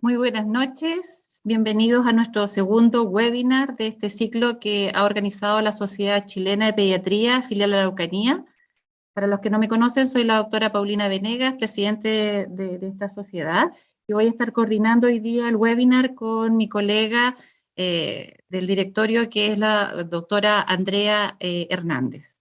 Muy buenas noches, bienvenidos a nuestro segundo webinar de este ciclo que ha organizado la Sociedad Chilena de Pediatría, filial de la Araucanía. Para los que no me conocen, soy la doctora Paulina Venegas, presidente de esta sociedad, y voy a estar coordinando hoy día el webinar con mi colega del directorio, que es la doctora Andrea Hernández.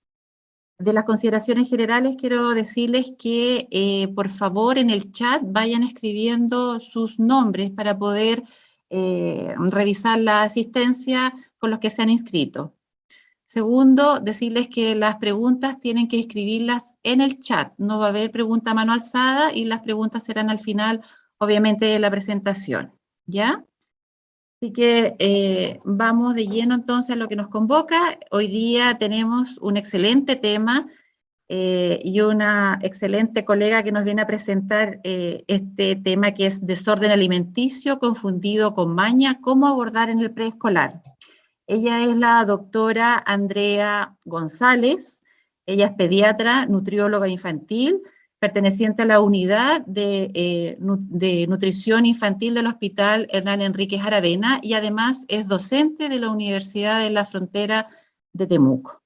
De las consideraciones generales quiero decirles que por favor en el chat vayan escribiendo sus nombres para poder revisar la asistencia con los que se han inscrito. Segundo, decirles que las preguntas tienen que escribirlas en el chat, no va a haber pregunta a mano alzada y las preguntas serán al final, obviamente, de la presentación, ¿ya? Así que vamos de lleno entonces a lo que nos convoca. Hoy día tenemos un excelente tema y una excelente colega que nos viene a presentar este tema que es desorden alimenticio confundido con maña, cómo abordar en el preescolar. Ella es la doctora Andrea González, ella es pediatra, nutrióloga infantil, perteneciente a la unidad de nutrición infantil del Hospital Hernán Enríquez Aravena y además es docente de la Universidad de la Frontera de Temuco.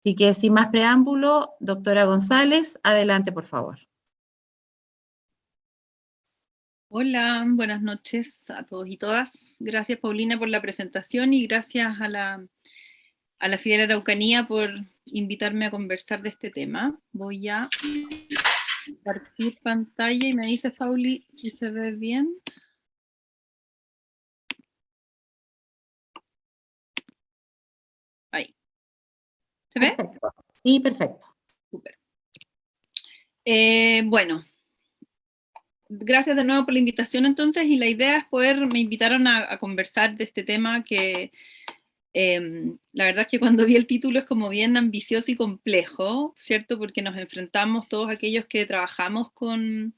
Así que sin más preámbulo, doctora González, adelante por favor. Hola, buenas noches a todos y todas. Gracias Paulina por la presentación y gracias a la filial Araucanía por invitarme a conversar de este tema. Voy a compartir pantalla y me dices, Pauli, si se ve bien. Ahí. ¿Se ve? Perfecto. Sí, perfecto. Súper. Bueno, gracias de nuevo por la invitación entonces, y la idea es me invitaron a conversar de este tema que la verdad es que cuando vi el título es como bien ambicioso y complejo, ¿cierto? Porque nos enfrentamos todos aquellos que trabajamos con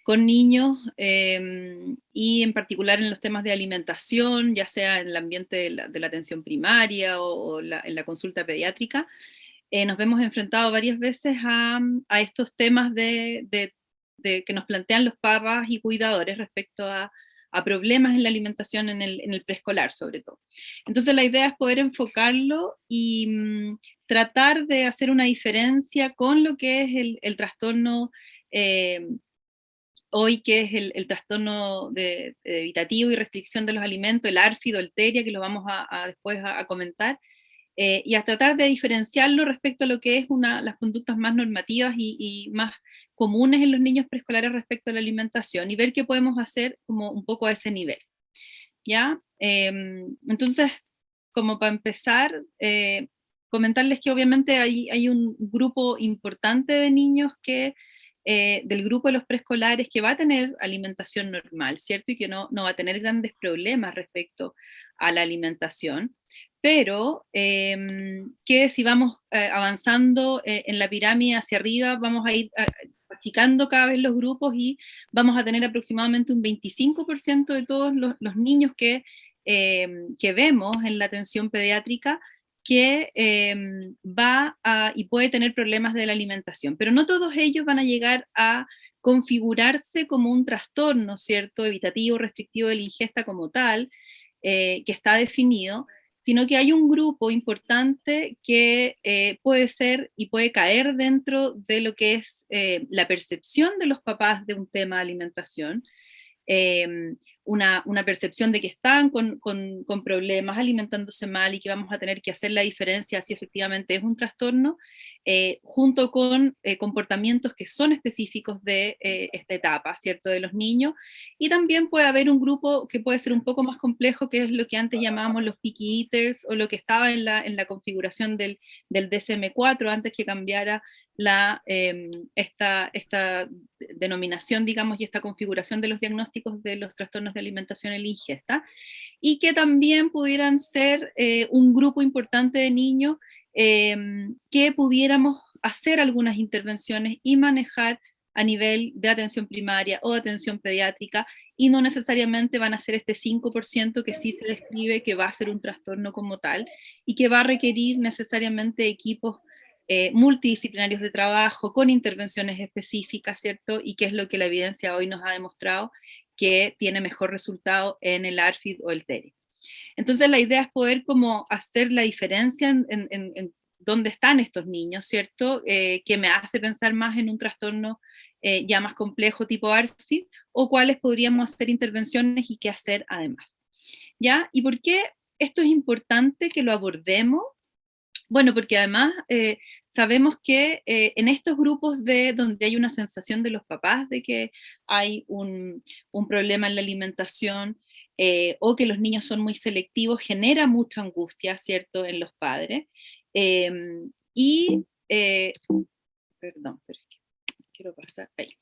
niños y en particular en los temas de alimentación, ya sea en el ambiente de la atención primaria o en la consulta pediátrica. Nos vemos enfrentados varias veces a estos temas que nos plantean los papás y cuidadores respecto a problemas en la alimentación en el preescolar, sobre todo. Entonces la idea es poder enfocarlo y tratar de hacer una diferencia con lo que es el trastorno hoy, que es el trastorno evitativo y restricción de los alimentos, el ARFID o el TERIA, que lo vamos después a comentar, y a tratar de diferenciarlo respecto a lo que es las conductas más normativas y más comunes en los niños preescolares respecto a la alimentación, y ver qué podemos hacer como un poco a ese nivel, ¿ya? Entonces, como para empezar, comentarles que obviamente hay un grupo importante de niños del grupo de los preescolares que va a tener alimentación normal, ¿cierto? Y que no va a tener grandes problemas respecto a la alimentación, pero que si vamos avanzando en la pirámide hacia arriba, vamos a ir practicando cada vez los grupos y vamos a tener aproximadamente un 25% de todos los niños que vemos en la atención pediátrica que y puede tener problemas de la alimentación, pero no todos ellos van a llegar a configurarse como un trastorno, ¿cierto? Evitativo, restrictivo de la ingesta como tal, que está definido, sino que hay un grupo importante que puede ser y puede caer dentro de lo que es la percepción de los papás de un tema de alimentación, una percepción de que están con problemas, alimentándose mal y que vamos a tener que hacer la diferencia si efectivamente es un trastorno, junto con comportamientos que son específicos de esta etapa, ¿cierto?, de los niños. Y también puede haber un grupo que puede ser un poco más complejo, que es lo que antes llamábamos los picky eaters, o lo que estaba en la configuración del DSM-4 antes que cambiara esta denominación, digamos, y esta configuración de los diagnósticos de los trastornos de alimentación en la ingesta, y que también pudieran ser un grupo importante de niños que pudiéramos hacer algunas intervenciones y manejar a nivel de atención primaria o de atención pediátrica, y no necesariamente van a ser este 5% que sí se describe que va a ser un trastorno como tal, y que va a requerir necesariamente equipos multidisciplinarios de trabajo, con intervenciones específicas, ¿cierto? Y que es lo que la evidencia hoy nos ha demostrado, que tiene mejor resultado en el ARFID o el TERE. Entonces la idea es poder como hacer la diferencia en dónde están estos niños, ¿cierto? Que me hace pensar más en un trastorno ya más complejo tipo ARFID, o cuáles podríamos hacer intervenciones y qué hacer además. ¿Ya? ¿Y por qué esto es importante que lo abordemos? Bueno, porque además sabemos que en estos grupos donde hay una sensación de los papás de que hay un problema en la alimentación, o que los niños son muy selectivos, genera mucha angustia, ¿cierto?, en los padres. Perdón, pero es que quiero pasar ahí.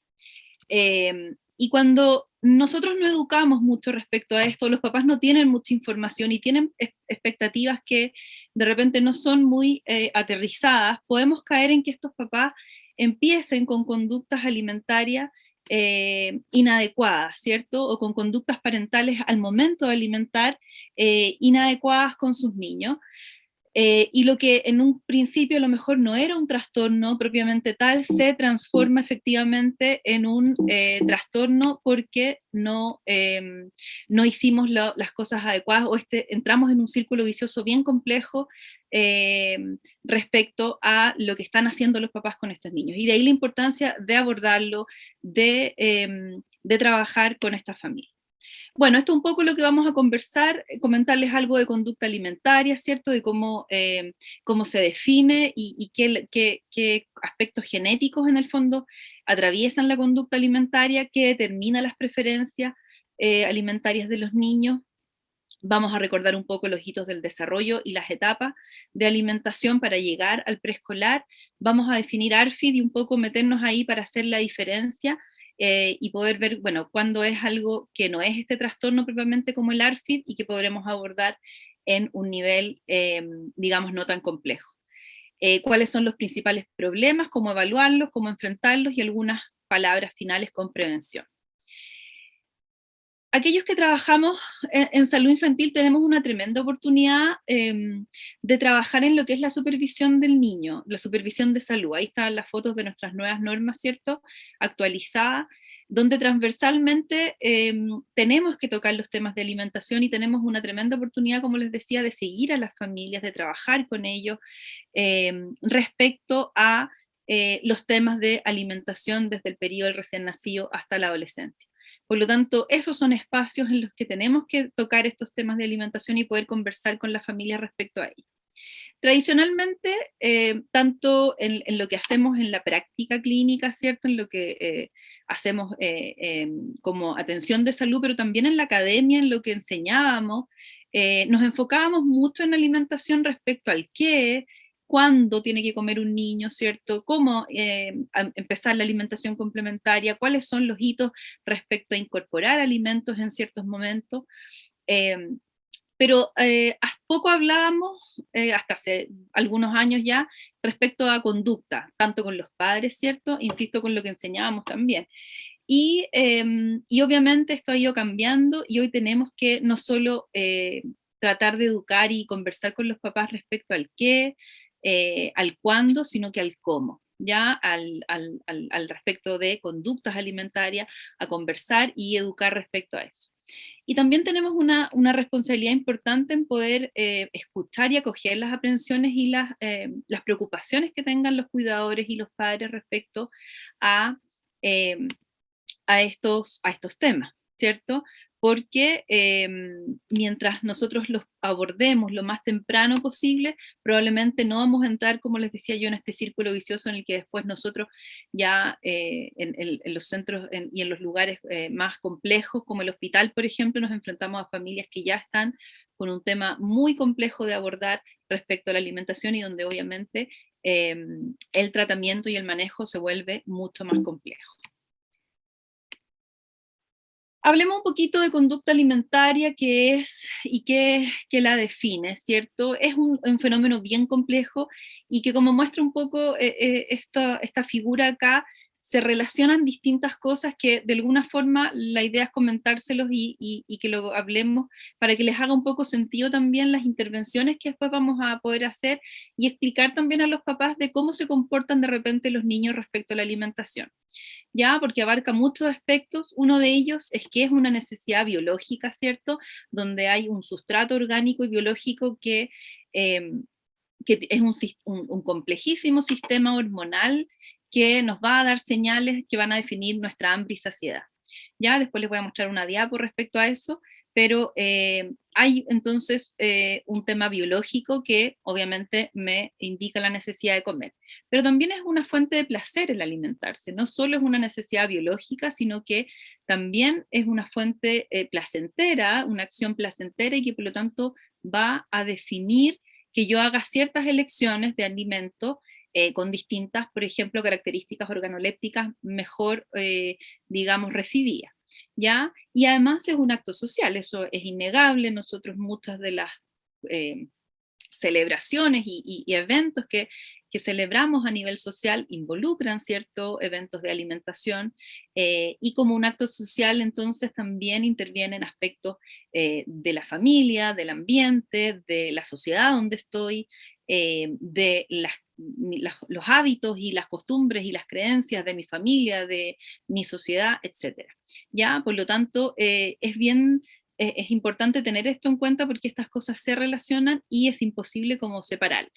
Y cuando nosotros no educamos mucho respecto a esto, los papás no tienen mucha información y tienen expectativas que de repente no son muy aterrizadas, podemos caer en que estos papás empiecen con conductas alimentarias inadecuadas, ¿cierto? O con conductas parentales al momento de alimentar inadecuadas con sus niños. Y lo que en un principio a lo mejor no era un trastorno propiamente tal, se transforma efectivamente en un trastorno porque no hicimos las cosas adecuadas, o entramos en un círculo vicioso bien complejo respecto a lo que están haciendo los papás con estos niños. Y de ahí la importancia de abordarlo, de trabajar con esta familia. Bueno, esto es un poco lo que vamos a conversar, comentarles algo de conducta alimentaria, ¿cierto? De cómo se define y qué aspectos genéticos en el fondo atraviesan la conducta alimentaria, qué determina las preferencias alimentarias de los niños. Vamos a recordar un poco los hitos del desarrollo y las etapas de alimentación para llegar al preescolar. Vamos a definir ARFID y un poco meternos ahí para hacer la diferencia y poder ver, bueno, cuándo es algo que no es este trastorno propiamente como el ARFID y que podremos abordar en un nivel, digamos, no tan complejo. Cuáles son los principales problemas, cómo evaluarlos, cómo enfrentarlos y algunas palabras finales con prevención. Aquellos que trabajamos en salud infantil tenemos una tremenda oportunidad de trabajar en lo que es la supervisión del niño, la supervisión de salud. Ahí están las fotos de nuestras nuevas normas, ¿cierto?, actualizadas, donde transversalmente tenemos que tocar los temas de alimentación y tenemos una tremenda oportunidad, como les decía, de seguir a las familias, de trabajar con ellos respecto a los temas de alimentación desde el periodo del recién nacido hasta la adolescencia. Por lo tanto, esos son espacios en los que tenemos que tocar estos temas de alimentación y poder conversar con la familia respecto a ello. Tradicionalmente, tanto en lo que hacemos en la práctica clínica, ¿cierto?, en lo que hacemos como atención de salud, pero también en la academia, en lo que enseñábamos, nos enfocábamos mucho en alimentación respecto al qué, cuándo tiene que comer un niño, ¿cierto?, cómo empezar la alimentación complementaria, cuáles son los hitos respecto a incorporar alimentos en ciertos momentos. Pero poco hablábamos, hasta hace algunos años ya, respecto a conducta, tanto con los padres, ¿cierto? Insisto, con lo que enseñábamos también. Y obviamente esto ha ido cambiando y hoy tenemos que no solo tratar de educar y conversar con los papás respecto al qué, al cuándo, sino que al cómo, ya al respecto de conductas alimentarias, a conversar y educar respecto a eso. Y también tenemos una responsabilidad importante en poder escuchar y acoger las aprensiones y las preocupaciones que tengan los cuidadores y los padres respecto a estos temas, ¿cierto? Porque mientras nosotros los abordemos lo más temprano posible, probablemente no vamos a entrar, como les decía yo, en este círculo vicioso en el que después nosotros ya en los centros y en los lugares más complejos, como el hospital, por ejemplo, nos enfrentamos a familias que ya están con un tema muy complejo de abordar respecto a la alimentación y donde obviamente el tratamiento y el manejo se vuelve mucho más complejo. Hablemos un poquito de conducta alimentaria, qué es y qué la define, ¿cierto? Es un fenómeno bien complejo y que, como muestra un poco esta figura acá, se relacionan distintas cosas que de alguna forma la idea es comentárselos y que lo hablemos para que les haga un poco sentido también las intervenciones que después vamos a poder hacer y explicar también a los papás de cómo se comportan de repente los niños respecto a la alimentación. Ya, porque abarca muchos aspectos. Uno de ellos es que es una necesidad biológica, ¿cierto? Donde hay un sustrato orgánico y biológico que es un complejísimo sistema hormonal que nos va a dar señales que van a definir nuestra hambre y saciedad. Ya, después les voy a mostrar una diapo respecto a eso, pero hay entonces un tema biológico que obviamente me indica la necesidad de comer, pero también es una fuente de placer el alimentarse, no solo es una necesidad biológica, sino que también es una fuente placentera, una acción placentera y que por lo tanto va a definir que yo haga ciertas elecciones de alimento con distintas, por ejemplo, características organolépticas mejor, digamos, recibidas. ¿Ya? Y además es un acto social, eso es innegable. Nosotros muchas de las celebraciones y eventos que celebramos a nivel social involucran ciertos eventos de alimentación y como un acto social entonces también intervienen aspectos de la familia, del ambiente, de la sociedad donde estoy, de los hábitos y las costumbres y las creencias de mi familia, de mi sociedad, etc. ¿Ya? Por lo tanto, es importante tener esto en cuenta porque estas cosas se relacionan y es imposible como separarlas.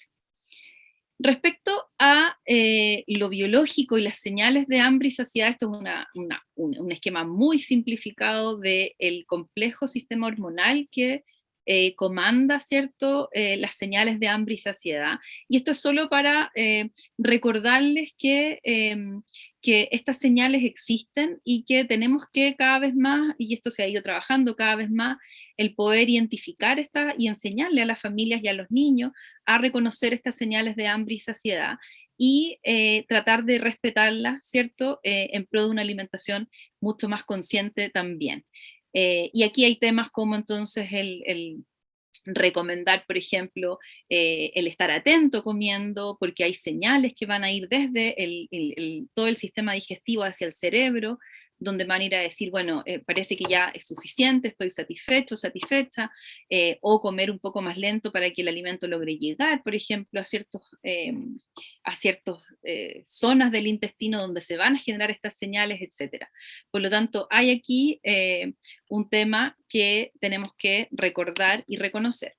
Respecto a lo biológico y las señales de hambre y saciedad, esto es un esquema muy simplificado del complejo sistema hormonal que comanda, ¿cierto?, las señales de hambre y saciedad. Y esto es solo para recordarles que estas señales existen y que tenemos que cada vez más, y esto se ha ido trabajando cada vez más, el poder identificar estas y enseñarle a las familias y a los niños a reconocer estas señales de hambre y saciedad y tratar de respetarlas, ¿cierto?, en pro de una alimentación mucho más consciente también. Y aquí hay temas como entonces el recomendar, por ejemplo, el estar atento comiendo, porque hay señales que van a ir desde todo el sistema digestivo hacia el cerebro, donde van a ir a decir, bueno, parece que ya es suficiente, estoy satisfecho, satisfecha, o comer un poco más lento para que el alimento logre llegar, por ejemplo, a ciertas zonas del intestino donde se van a generar estas señales, etc. Por lo tanto, hay aquí un tema que tenemos que recordar y reconocer.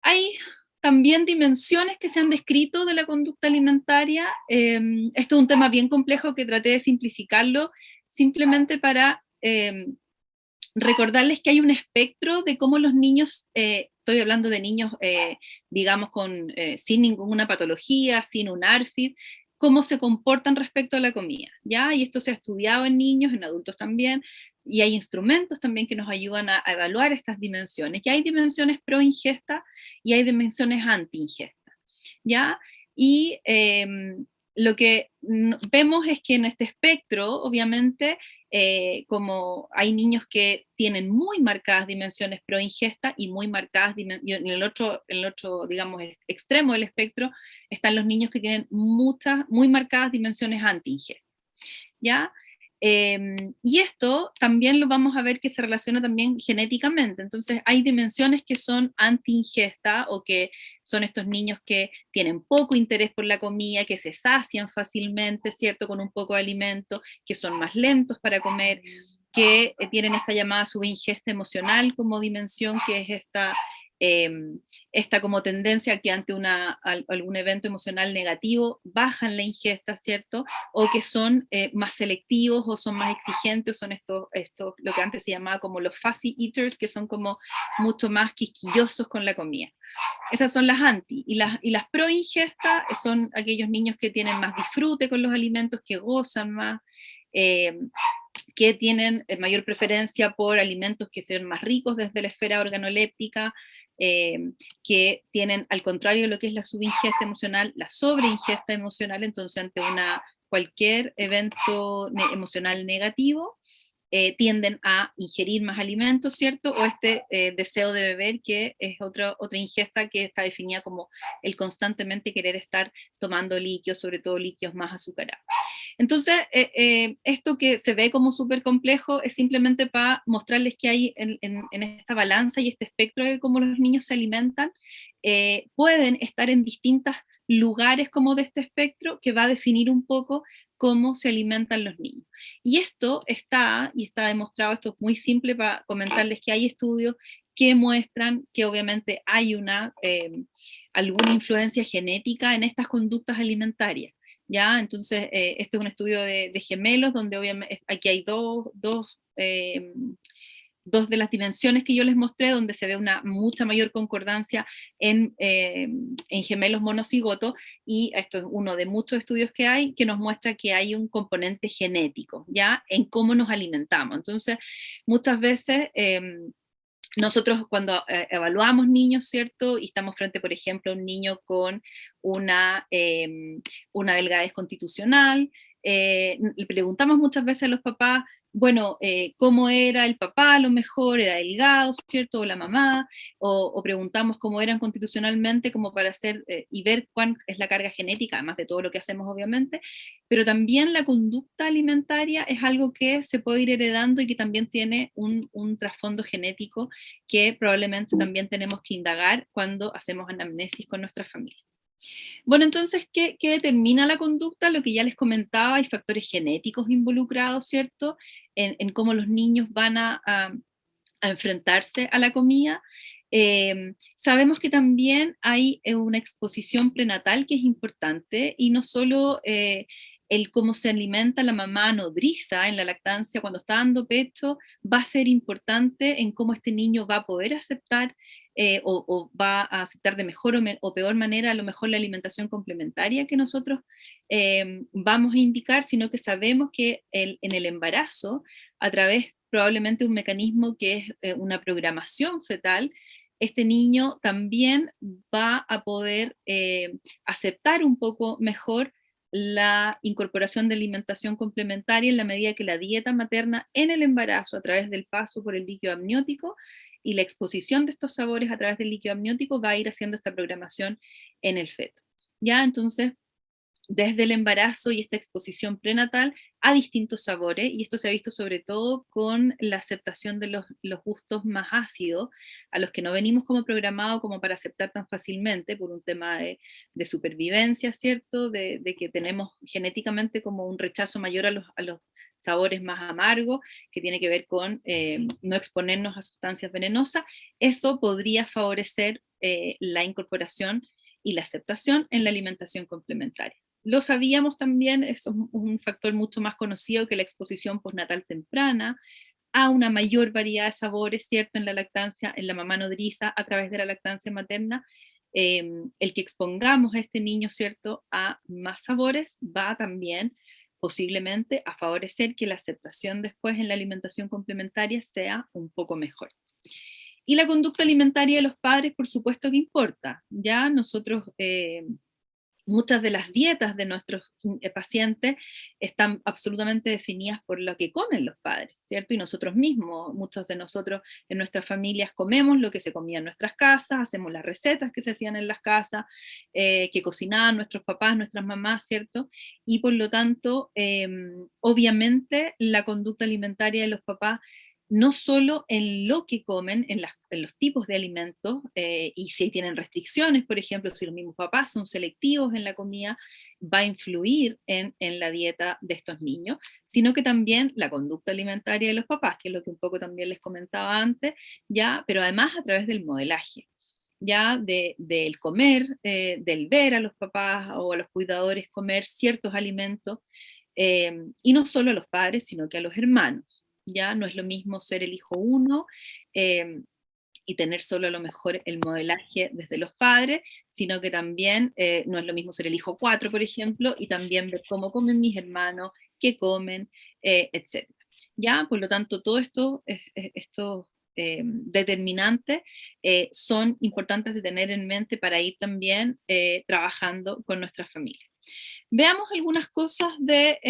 Hay también dimensiones que se han descrito de la conducta alimentaria. Esto es un tema bien complejo que traté de simplificarlo simplemente para recordarles que hay un espectro de cómo los niños, estoy hablando de niños, digamos, sin ninguna patología, sin un ARFID, cómo se comportan respecto a la comida, ¿ya? Y esto se ha estudiado en niños, en adultos también, y hay instrumentos también que nos ayudan a evaluar estas dimensiones. Y hay dimensiones pro ingesta y hay dimensiones anti ingesta, ¿ya? Y lo que vemos es que en este espectro, obviamente, como hay niños que tienen muy marcadas dimensiones pro ingesta y muy marcadas, en el otro, digamos, extremo del espectro, están los niños que tienen muy marcadas dimensiones anti ingesta, ¿ya? Y esto también lo vamos a ver que se relaciona también genéticamente. Entonces hay dimensiones que son anti-ingesta o que son estos niños que tienen poco interés por la comida, que se sacian fácilmente, ¿cierto?, con un poco de alimento, que son más lentos para comer, que tienen esta llamada subingesta emocional como dimensión, que es esta como tendencia que ante algún evento emocional negativo bajan la ingesta, ¿cierto? O que son más selectivos o son más exigentes, son estos lo que antes se llamaba como los fussy eaters, que son como mucho más quisquillosos con la comida. Esas son las anti, y las pro ingesta son aquellos niños que tienen más disfrute con los alimentos, que gozan más, que tienen mayor preferencia por alimentos que sean más ricos desde la esfera organoléptica, que tienen, al contrario de lo que es la subingesta emocional, la sobreingesta emocional. Entonces ante cualquier evento emocional negativo, tienden a ingerir más alimentos, ¿cierto? O este deseo de beber, que es otra ingesta que está definida como el constantemente querer estar tomando líquidos, sobre todo líquidos más azucarados. Entonces, esto que se ve como súper complejo es simplemente para mostrarles que hay en esta balanza y este espectro de cómo los niños se alimentan, pueden estar en distintos lugares como de este espectro que va a definir un poco cómo se alimentan los niños. Y esto está demostrado, esto es muy simple para comentarles que hay estudios que muestran que obviamente hay alguna influencia genética en estas conductas alimentarias. ¿Ya? Entonces, este es un estudio de gemelos, donde obviamente aquí hay dos de las dimensiones que yo les mostré, donde se ve una mucha mayor concordancia en gemelos monocigotos, y esto es uno de muchos estudios que hay, que nos muestra que hay un componente genético, ¿ya? En cómo nos alimentamos. Entonces, muchas veces nosotros cuando evaluamos niños, ¿cierto? Y estamos frente, por ejemplo, a un niño con una delgadez constitucional, le preguntamos muchas veces a los papás, bueno, cómo era el papá, a lo mejor era delgado, ¿cierto? O la mamá, o preguntamos cómo eran constitucionalmente, como para hacer y ver cuál es la carga genética, además de todo lo que hacemos, obviamente, pero también la conducta alimentaria es algo que se puede ir heredando y que también tiene un trasfondo genético que probablemente también tenemos que indagar cuando hacemos anamnesis con nuestra familia. Bueno, entonces, ¿qué determina la conducta? Lo que ya les comentaba, hay factores genéticos involucrados, ¿cierto? En cómo los niños van a enfrentarse a la comida. Sabemos que también hay una exposición prenatal que es importante, y no solo el cómo se alimenta la mamá nodriza en la lactancia cuando está dando pecho, va a ser importante en cómo este niño va a poder aceptar o va a aceptar de mejor o peor manera a lo mejor la alimentación complementaria que nosotros vamos a indicar, sino que sabemos que en el embarazo, a través probablemente un mecanismo que es una programación fetal, este niño también va a poder aceptar un poco mejor la incorporación de alimentación complementaria en la medida que la dieta materna en el embarazo, a través del paso por el líquido amniótico y la exposición de estos sabores a través del líquido amniótico, va a ir haciendo esta programación en el feto. ¿Ya? Entonces, desde el embarazo y esta exposición prenatal a distintos sabores, y esto se ha visto sobre todo con la aceptación de los gustos más ácidos, a los que no venimos como programados como para aceptar tan fácilmente, por un tema de supervivencia, ¿cierto? De que tenemos genéticamente como un rechazo mayor a los sabores más amargos, que tiene que ver con no exponernos a sustancias venenosas. Eso podría favorecer la incorporación y la aceptación en la alimentación complementaria. Lo sabíamos también, es un factor mucho más conocido que la exposición postnatal temprana a una mayor variedad de sabores, ¿cierto? En la lactancia, en la mamá nodriza, a través de la lactancia materna, el que expongamos a este niño, ¿cierto?, a más sabores, va también posiblemente a favorecer que la aceptación después en la alimentación complementaria sea un poco mejor. Y la conducta alimentaria de los padres, por supuesto que importa. Ya nosotros, muchas de las dietas de nuestros pacientes están absolutamente definidas por lo que comen los padres, ¿cierto? Y nosotros mismos, muchos de nosotros en nuestras familias comemos lo que se comía en nuestras casas, hacemos las recetas que se hacían en las casas, que cocinaban nuestros papás, nuestras mamás, ¿cierto? Y por lo tanto, obviamente la conducta alimentaria de los papás, no solo en lo que comen, en los tipos de alimentos, y si tienen restricciones, por ejemplo, si los mismos papás son selectivos en la comida, va a influir en la dieta de estos niños, sino que también la conducta alimentaria de los papás, que es lo que un poco también les comentaba antes, ya, pero además a través del modelaje, ya del comer, del ver a los papás o a los cuidadores comer ciertos alimentos, y no solo a los padres, sino que a los hermanos. Ya no es lo mismo ser el hijo uno y tener solo a lo mejor el modelaje desde los padres, sino que también no es lo mismo ser el hijo 4, por ejemplo, y también ver cómo comen mis hermanos, qué comen, etc. Ya, por lo tanto, todo esto, estos determinantes son importantes de tener en mente para ir también trabajando con nuestra familia. Veamos algunas cosas que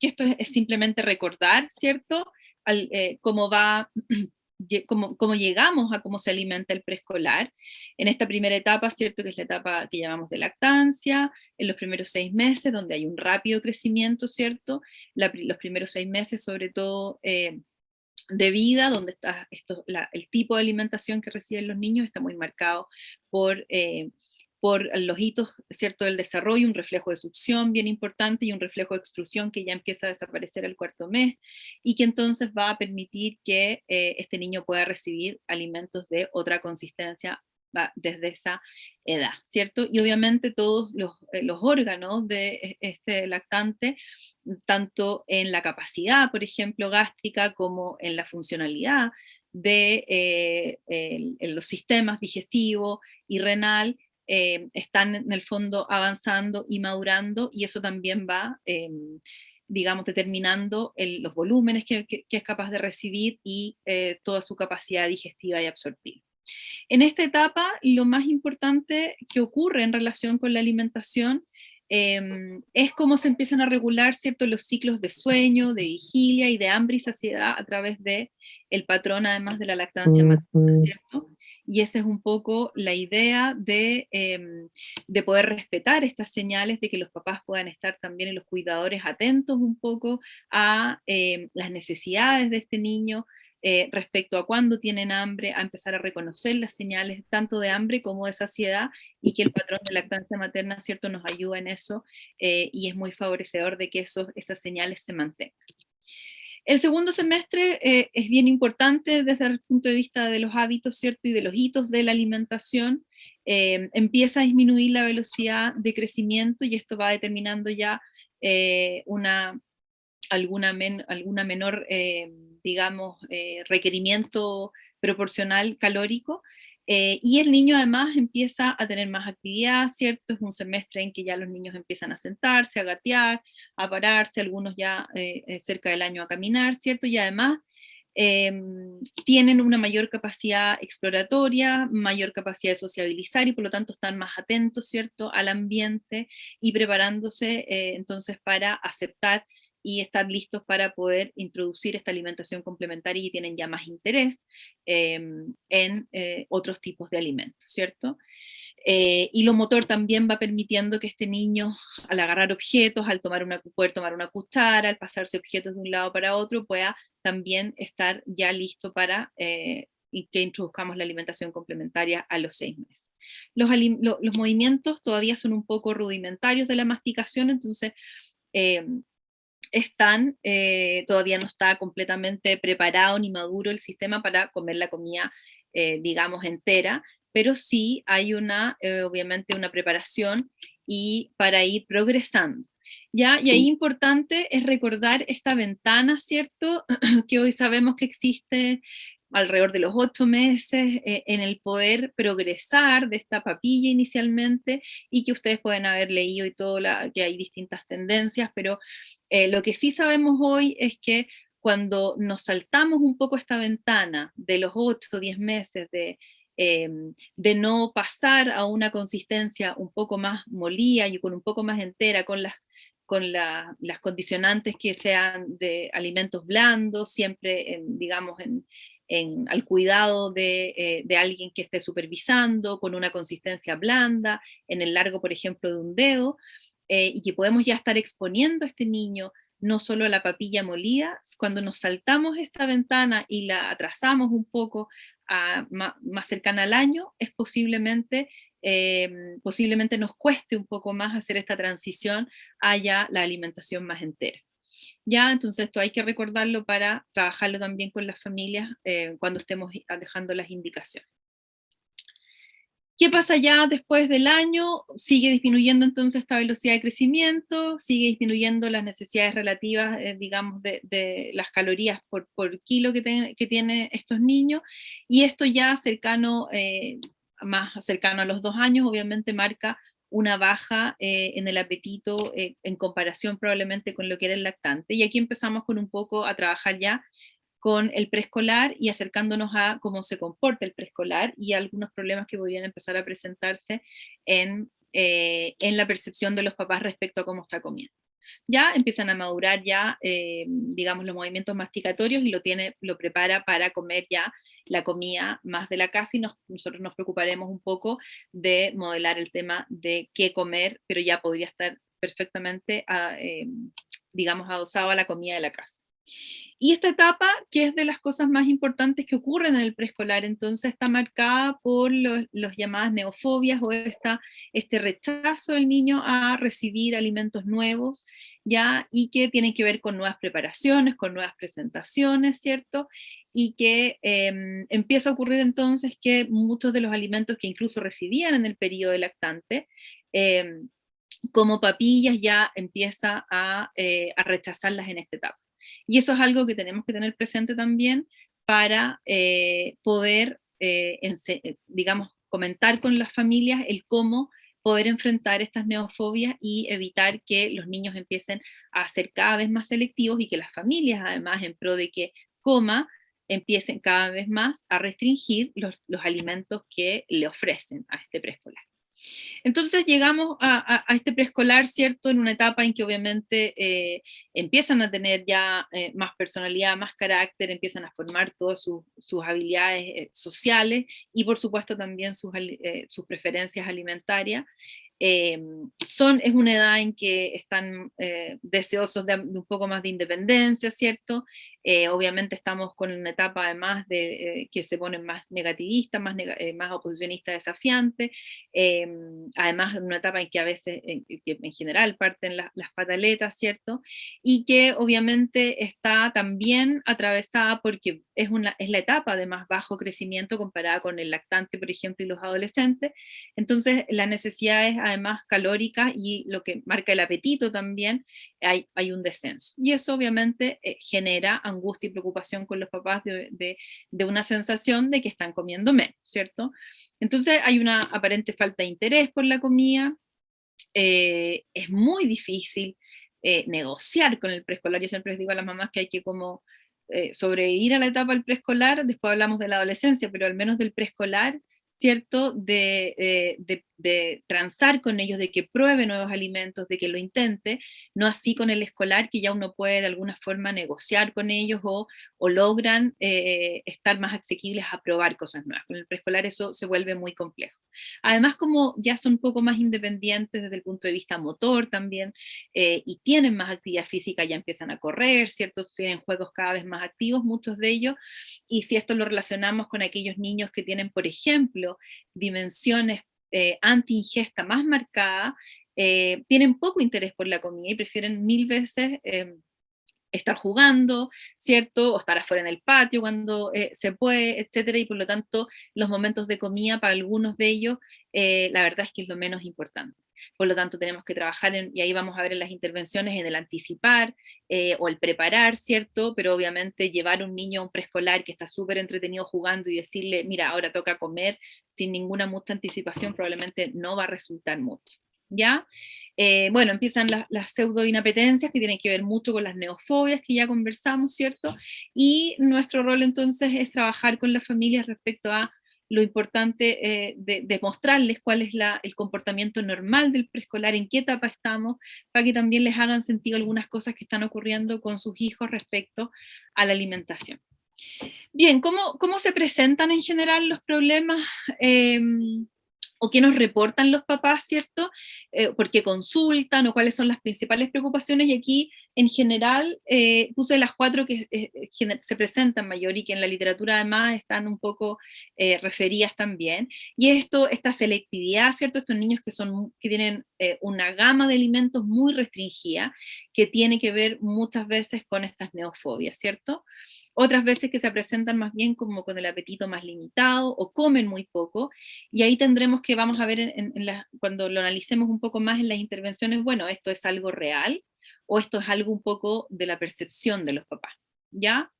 esto es simplemente recordar, ¿cierto? Cómo va cómo llegamos a cómo se alimenta el preescolar. En esta primera etapa, ¿cierto? Que es la etapa que llamamos de lactancia, en los primeros 6 meses, donde hay un rápido crecimiento, ¿cierto? Los primeros 6 meses, sobre todo, de vida, donde está el tipo de alimentación que reciben los niños está muy marcado por los hitos, ¿cierto?, del desarrollo, un reflejo de succión bien importante y un reflejo de extrusión que ya empieza a desaparecer al 4.º mes, y que entonces va a permitir que este niño pueda recibir alimentos de otra consistencia desde esa edad, ¿cierto? Y obviamente todos los órganos de este lactante, tanto en la capacidad, por ejemplo, gástrica, como en la funcionalidad de en los sistemas digestivo y renal, están en el fondo avanzando y madurando, y eso también va, digamos, determinando los volúmenes que es capaz de recibir y toda su capacidad digestiva y absortiva. En esta etapa, lo más importante que ocurre en relación con la alimentación es cómo se empiezan a regular, ¿cierto?, los ciclos de sueño, de vigilia y de hambre y saciedad a través de el patrón, además de la lactancia materna, ¿cierto? Y esa es un poco la idea de poder respetar estas señales, de que los papás puedan estar también, y los cuidadores, atentos un poco a las necesidades de este niño, respecto a cuándo tienen hambre, a empezar a reconocer las señales tanto de hambre como de saciedad, y que el patrón de lactancia materna, ¿cierto?, nos ayuda en eso, y es muy favorecedor de que esas señales se mantengan. El segundo semestre es bien importante desde el punto de vista de los hábitos, ¿cierto?, y de los hitos de la alimentación. Empieza a disminuir la velocidad de crecimiento, y esto va determinando ya alguna menor, digamos, requerimiento proporcional calórico, y el niño además empieza a tener más actividad, ¿cierto? Es un semestre en que ya los niños empiezan a sentarse, a gatear, a pararse, algunos ya cerca del año a caminar, ¿cierto? Y además tienen una mayor capacidad exploratoria, mayor capacidad de sociabilizar, y por lo tanto están más atentos, ¿cierto?, al ambiente, y preparándose entonces para aceptar y estar listos para poder introducir esta alimentación complementaria, y tienen ya más interés en otros tipos de alimentos, ¿cierto? Y lo motor también va permitiendo que este niño, al agarrar objetos, al poder tomar una cuchara, al pasarse objetos de un lado para otro, pueda también estar ya listo para y que introduzcamos la alimentación complementaria a los 6 meses. Los movimientos todavía son un poco rudimentarios de la masticación, entonces todavía no está completamente preparado ni maduro el sistema para comer la comida, digamos, entera, pero sí hay obviamente una preparación, y para ir progresando. ¿Ya? Y ahí importante es recordar esta ventana, ¿cierto?, que hoy sabemos que existe alrededor de los 8 meses, en el poder progresar de esta papilla inicialmente, y que ustedes pueden haber leído y todo, que hay distintas tendencias, pero lo que sí sabemos hoy es que cuando nos saltamos un poco esta ventana de los 8 o 10 meses de no pasar a una consistencia un poco más molida y con un poco más entera, con las condicionantes que sean de alimentos blandos, siempre, digamos, al cuidado de alguien que esté supervisando, con una consistencia blanda, en el largo, por ejemplo, de un dedo, y que podemos ya estar exponiendo a este niño no solo a la papilla molida. Cuando nos saltamos esta ventana y la atrasamos un poco más cercana al año, es posiblemente nos cueste un poco más hacer esta transición a ya la alimentación más entera. Ya, entonces esto hay que recordarlo para trabajarlo también con las familias cuando estemos dejando las indicaciones. ¿Qué pasa ya después del año? Sigue disminuyendo entonces esta velocidad de crecimiento, sigue disminuyendo las necesidades relativas, digamos, de las calorías por kilo que tienen estos niños, y esto ya más cercano a los 2 años, obviamente marca una baja en el apetito en comparación probablemente con lo que era el lactante. Y aquí empezamos con un poco a trabajar ya con el preescolar, y acercándonos a cómo se comporta el preescolar y algunos problemas que podrían empezar a presentarse en la percepción de los papás respecto a cómo está comiendo. Ya empiezan a madurar ya, digamos, los movimientos masticatorios, y lo prepara para comer ya la comida más de la casa, y nosotros nos preocuparemos un poco de modelar el tema de qué comer, pero ya podría estar perfectamente, digamos, adosado a la comida de la casa. Y esta etapa, que es de las cosas más importantes que ocurren en el preescolar, entonces está marcada por los llamadas neofobias, o este rechazo del niño a recibir alimentos nuevos, ¿ya? Y que tienen que ver con nuevas preparaciones, con nuevas presentaciones, ¿cierto? Y que empieza a ocurrir entonces que muchos de los alimentos que incluso recibían en el periodo de lactante, como papillas, ya empieza a rechazarlas en esta etapa. Y eso es algo que tenemos que tener presente también para poder, digamos, comentar con las familias el cómo poder enfrentar estas neofobias y evitar que los niños empiecen a ser cada vez más selectivos, y que las familias, además, en pro de que coma, empiecen cada vez más a restringir los alimentos que le ofrecen a este preescolar. Entonces llegamos a este preescolar, ¿cierto? En una etapa en que obviamente empiezan a tener ya más personalidad, más carácter, empiezan a formar todas sus habilidades sociales, y por supuesto también sus preferencias alimentarias. Es una edad en que están deseosos de un poco más de independencia, ¿cierto? Obviamente estamos con una etapa además de que se ponen más negativistas, más oposicionistas, desafiantes, además en una etapa en que a veces, que en general parten las pataletas, ¿cierto? Y que obviamente está también atravesada porque es la etapa de más bajo crecimiento comparada con el lactante, por ejemplo, y los adolescentes. Entonces las necesidades además calóricas, y lo que marca el apetito también, hay un descenso. Y eso obviamente genera angustia y preocupación con los papás de una sensación de que están comiendo menos, ¿cierto? Entonces hay una aparente falta de interés por la comida, es muy difícil negociar con el preescolar. Yo siempre les digo a las mamás que hay que como sobrevivir a la etapa del preescolar, después hablamos de la adolescencia, pero al menos del preescolar, ¿cierto? De transar con ellos, de que pruebe nuevos alimentos, de que lo intente, no así con el escolar, que ya uno puede de alguna forma negociar con ellos, o logran estar más asequibles a probar cosas nuevas. Con el preescolar eso se vuelve muy complejo. Además, como ya son un poco más independientes desde el punto de vista motor también, y tienen más actividad física, ya empiezan a correr, ¿cierto? Tienen juegos cada vez más activos, muchos de ellos, y si esto lo relacionamos con aquellos niños que tienen, por ejemplo, dimensiones anti-ingesta más marcadas, tienen poco interés por la comida y prefieren mil veces estar jugando, ¿cierto? O estar afuera en el patio cuando se puede, etcétera, y por lo tanto los momentos de comida para algunos de ellos, la verdad es que es lo menos importante. Por lo tanto tenemos que trabajar y ahí vamos a ver en las intervenciones, en el anticipar o el preparar, ¿cierto? Pero obviamente llevar un niño a un preescolar que está súper entretenido jugando y decirle, mira, ahora toca comer, sin ninguna mucha anticipación, probablemente no va a resultar mucho. ¿Ya? Bueno, empiezan las pseudoinapetencias, que tienen que ver mucho con las neofobias que ya conversamos, ¿cierto? Y nuestro rol entonces es trabajar con las familias respecto a lo importante de mostrarles cuál es el comportamiento normal del preescolar, en qué etapa estamos, para que también les hagan sentido algunas cosas que están ocurriendo con sus hijos respecto a la alimentación. Bien, ¿cómo se presentan en general los problemas? O qué nos reportan los papás, ¿cierto? ¿Por qué consultan? O cuáles son las principales preocupaciones. Y aquí, en general, puse las 4 que se presentan mayor, y que en la literatura además están un poco referidas también. Y esta selectividad, ¿cierto? Estos niños que tienen una gama de alimentos muy restringida, que tiene que ver muchas veces con estas neofobias, ¿cierto? Otras veces que se presentan más bien como con el apetito más limitado, o comen muy poco, y ahí tendremos que, vamos a ver cuando lo analicemos un poco más en las intervenciones, bueno, esto es algo real, o esto es algo un poco de la percepción de los papás, ¿ya?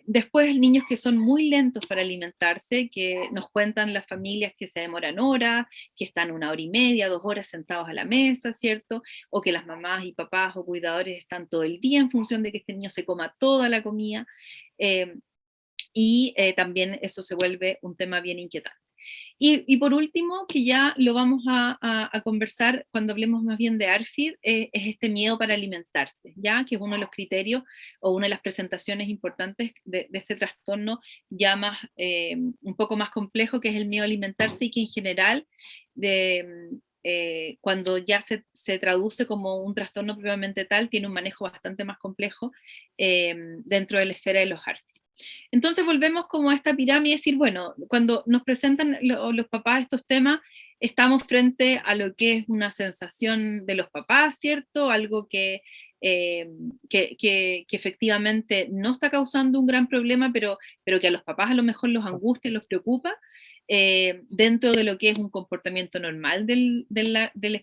Después niños que son muy lentos para alimentarse, que nos cuentan las familias que se demoran horas, que están 1 hora y media, 2 horas sentados a la mesa, ¿cierto? O que las mamás y papás o cuidadores están todo el día en función de que este niño se coma toda la comida, y también eso se vuelve un tema bien inquietante. Y por último, que ya lo vamos a conversar cuando hablemos más bien de ARFID, es este miedo para alimentarse, ¿ya? Que es uno de los criterios o una de las presentaciones importantes de este trastorno ya más, un poco más complejo, que es el miedo a alimentarse, y que en general cuando ya se traduce como un trastorno propiamente tal, tiene un manejo bastante más complejo dentro de la esfera de los ARFID. Entonces volvemos como a esta pirámide y decir, bueno, cuando nos presentan los papás estos temas, estamos frente a lo que es una sensación de los papás, ¿cierto? Algo que efectivamente no está causando un gran problema, pero que a los papás a lo mejor los angustia, los preocupa, dentro de lo que es un comportamiento normal del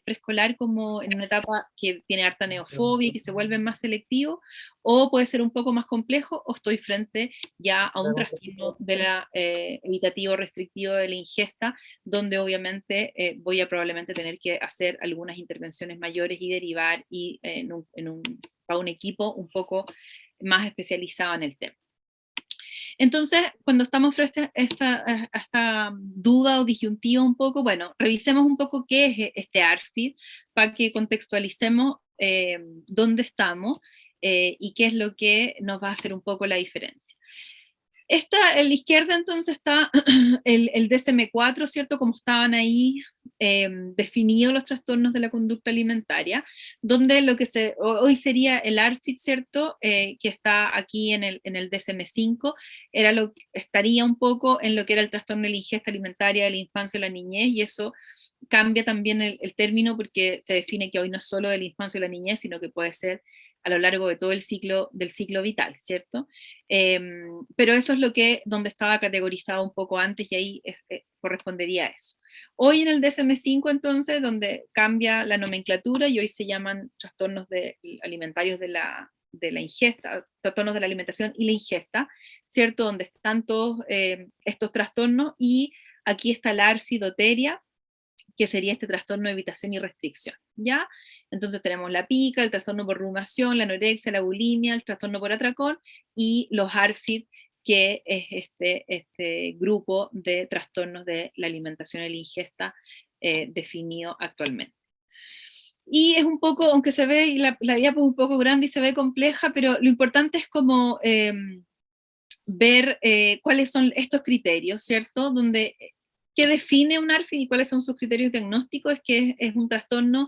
preescolar, como en una etapa que tiene harta neofobia y que se vuelve más selectivo, o puede ser un poco más complejo, o estoy frente ya a un trastorno de la evitativo restrictivo de la ingesta, donde obviamente voy a probablemente tener que hacer algunas intervenciones mayores y derivar a un equipo un poco más especializado en el tema. Entonces, cuando estamos frente a esta duda o disyuntiva un poco, bueno, revisemos un poco qué es este ARFID para que contextualicemos dónde estamos y qué es lo que nos va a hacer un poco la diferencia. En la izquierda entonces está el DSM-4, ¿cierto? Como estaban ahí definidos los trastornos de la conducta alimentaria, donde lo que hoy sería el ARFID, ¿cierto? Que está aquí en el DSM-5, estaría un poco en lo que era el trastorno de la ingesta alimentaria de la infancia o la niñez, y eso cambia también el término, porque se define que hoy no es solo de la infancia o la niñez, sino que puede ser a lo largo de todo el ciclo vital, ¿cierto? Pero eso es donde estaba categorizado un poco antes, y ahí correspondería a eso. Hoy en el DSM-5 entonces, donde cambia la nomenclatura, y hoy se llaman trastornos alimentarios de la ingesta, trastornos de la alimentación y la ingesta, ¿cierto? Donde están todos estos trastornos, y aquí está la arfidoteria, que sería este trastorno de evitación y restricción, ¿ya? Entonces tenemos la pica, el trastorno por rumiación, la anorexia, la bulimia, el trastorno por atracón, y los ARFID, que es este grupo de trastornos de la alimentación y la ingesta definido actualmente. Y es un poco, aunque se ve, y la diapo es un poco grande y se ve compleja, pero lo importante es como ver cuáles son estos criterios, ¿cierto? ¿Qué define un ARFID y cuáles son sus criterios diagnósticos? Es que es un trastorno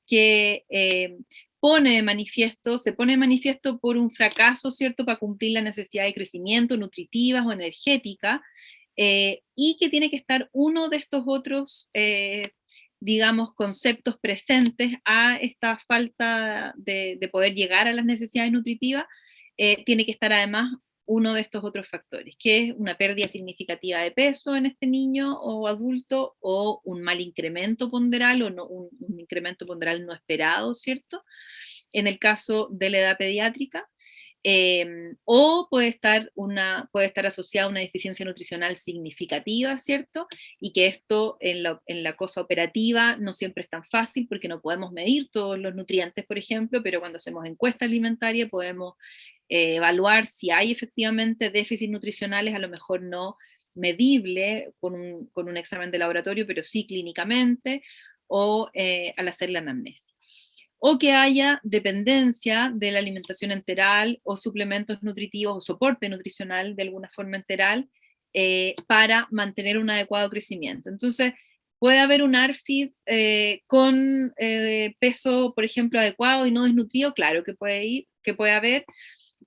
que se pone de manifiesto por un fracaso, ¿cierto?, para cumplir la necesidad de crecimiento, nutritivas o energética, y que tiene que estar uno de estos otros, digamos, conceptos presentes a esta falta de poder llegar a las necesidades nutritivas. Tiene que estar además uno de estos otros factores, que es una pérdida significativa de peso en este niño o adulto, o un mal incremento ponderal, o no, un incremento ponderal no esperado, ¿cierto? En el caso de la edad pediátrica, o puede estar asociada a una deficiencia nutricional significativa, ¿cierto? Y que esto en la cosa operativa no siempre es tan fácil, porque no podemos medir todos los nutrientes, por ejemplo, pero cuando hacemos encuesta alimentaria podemos evaluar si hay efectivamente déficits nutricionales, a lo mejor no medible con un examen de laboratorio, pero sí clínicamente, o al hacer la anamnesis. O que haya dependencia de la alimentación enteral, o suplementos nutritivos, o soporte nutricional de alguna forma enteral, para mantener un adecuado crecimiento. Entonces, puede haber un ARFID con peso, por ejemplo, adecuado y no desnutrido, claro que puede haber,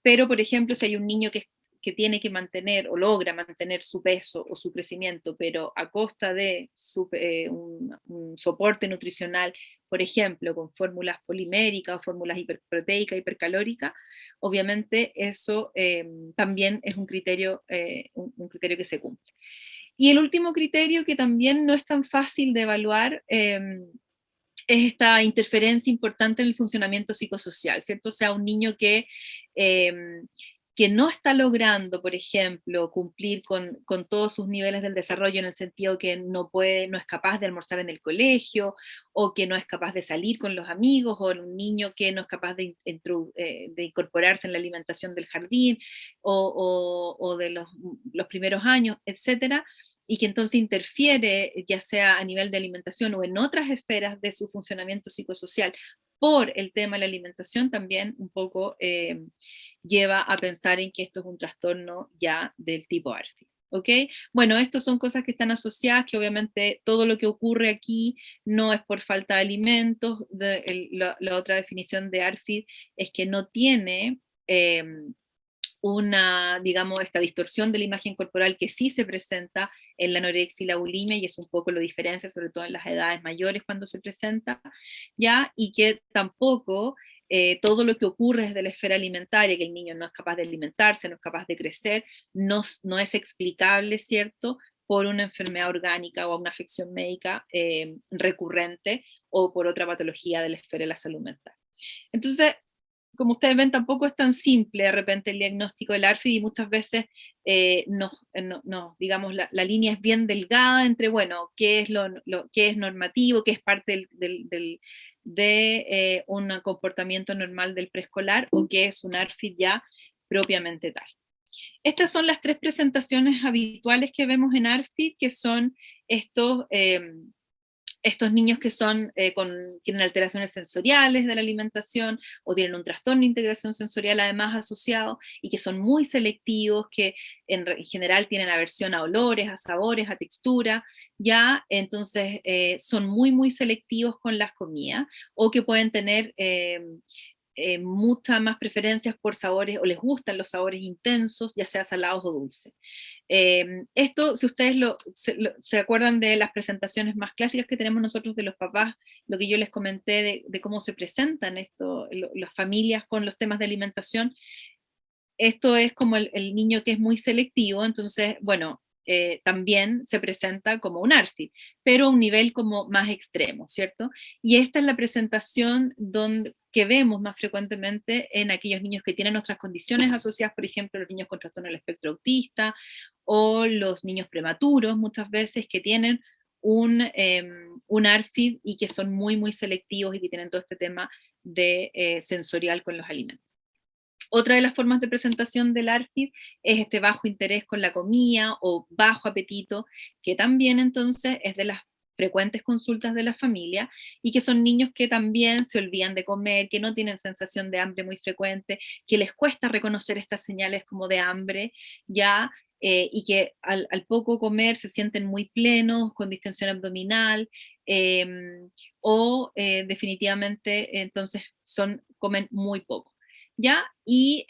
pero por ejemplo, si hay un niño que tiene que mantener o logra mantener su peso o su crecimiento, pero a costa de un soporte nutricional, por ejemplo, con fórmulas poliméricas o fórmulas hiperproteicas, hipercalóricas, obviamente eso también es un criterio que se cumple. Y el último criterio, que también no es tan fácil de evaluar, es esta interferencia importante en el funcionamiento psicosocial, ¿cierto? O sea, un niño que no está logrando, por ejemplo, cumplir con todos sus niveles del desarrollo, en el sentido que no es capaz de almorzar en el colegio, o que no es capaz de salir con los amigos, o un niño que no es capaz de incorporarse en la alimentación del jardín, o de los primeros años, etcétera. y que entonces interfiere, ya sea a nivel de alimentación o en otras esferas de su funcionamiento psicosocial, por el tema de la alimentación, también un poco lleva a pensar en que esto es un trastorno ya del tipo ARFID. ¿Ok? Bueno, estas son cosas que están asociadas, que obviamente todo lo que ocurre aquí no es por falta de alimentos. La otra definición de ARFID es que no tiene una, digamos, esta distorsión de la imagen corporal que sí se presenta en la anorexia y la bulimia, y es un poco lo diferencia, sobre todo en las edades mayores cuando se presenta, ¿ya? Y que tampoco todo lo que ocurre desde la esfera alimentaria, que el niño no es capaz de alimentarse, no es capaz de crecer, no es explicable, ¿cierto?, por una enfermedad orgánica o una afección médica recurrente o por otra patología de la esfera de la salud mental. Entonces, como ustedes ven, tampoco es tan simple de repente el diagnóstico del ARFID, y muchas veces digamos, la línea es bien delgada entre, bueno, qué es, qué es normativo, qué es parte de un comportamiento normal del preescolar, o qué es un ARFID ya propiamente tal. Estas son las tres presentaciones habituales que vemos en ARFID, que son estos niños que tienen alteraciones sensoriales de la alimentación o tienen un trastorno de integración sensorial además asociado, y que son muy selectivos, que en general tienen aversión a olores, a sabores, a textura, ya, entonces son muy, muy selectivos con las comidas, o que pueden tener muchas más preferencias por sabores, o les gustan los sabores intensos, ya sea salados o dulces. Esto, si ustedes se acuerdan de las presentaciones más clásicas que tenemos nosotros de los papás, lo que yo les comenté de cómo se presentan las familias con los temas de alimentación, esto es como el niño que es muy selectivo, entonces, bueno, también se presenta como un ARFID, pero a un nivel como más extremo, ¿cierto? Y esta es la presentación que vemos más frecuentemente en aquellos niños que tienen otras condiciones asociadas, por ejemplo, los niños con trastorno del espectro autista, o los niños prematuros, muchas veces, que tienen un ARFID y que son muy, muy selectivos y que tienen todo este tema de sensorial con los alimentos. Otra de las formas de presentación del ARFID es este bajo interés con la comida o bajo apetito, que también entonces es de las frecuentes consultas de la familia, y que son niños que también se olvidan de comer, que no tienen sensación de hambre muy frecuente, que les cuesta reconocer estas señales como de hambre, ya, y que al poco comer se sienten muy plenos, con distensión abdominal, definitivamente entonces comen muy poco. ¿Ya? Y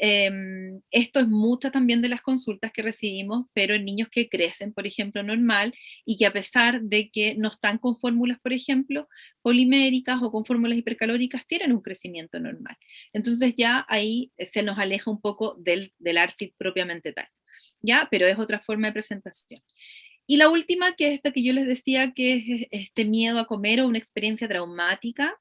esto es mucha también de las consultas que recibimos, pero en niños que crecen, por ejemplo, normal, y que a pesar de que no están con fórmulas, por ejemplo, poliméricas o con fórmulas hipercalóricas, tienen un crecimiento normal. Entonces ya ahí se nos aleja un poco del ARFID propiamente tal, ¿ya? Pero es otra forma de presentación. Y la última, que es esta que yo les decía, que es este miedo a comer o una experiencia traumática,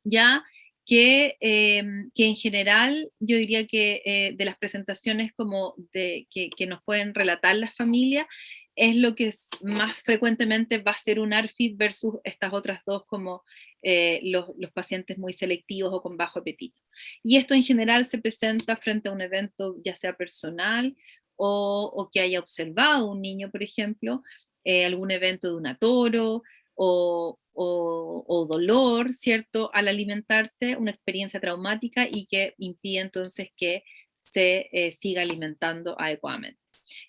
¿ya? Que en general yo diría que de las presentaciones como que nos pueden relatar las familias, es lo que más frecuentemente va a ser un ARFID versus estas otras dos, como los pacientes muy selectivos o con bajo apetito. Y esto en general se presenta frente a un evento ya sea personal o que haya observado un niño, por ejemplo, algún evento de un toro, o dolor, ¿cierto?, al alimentarse, una experiencia traumática, y que impide entonces que se siga alimentando adecuadamente.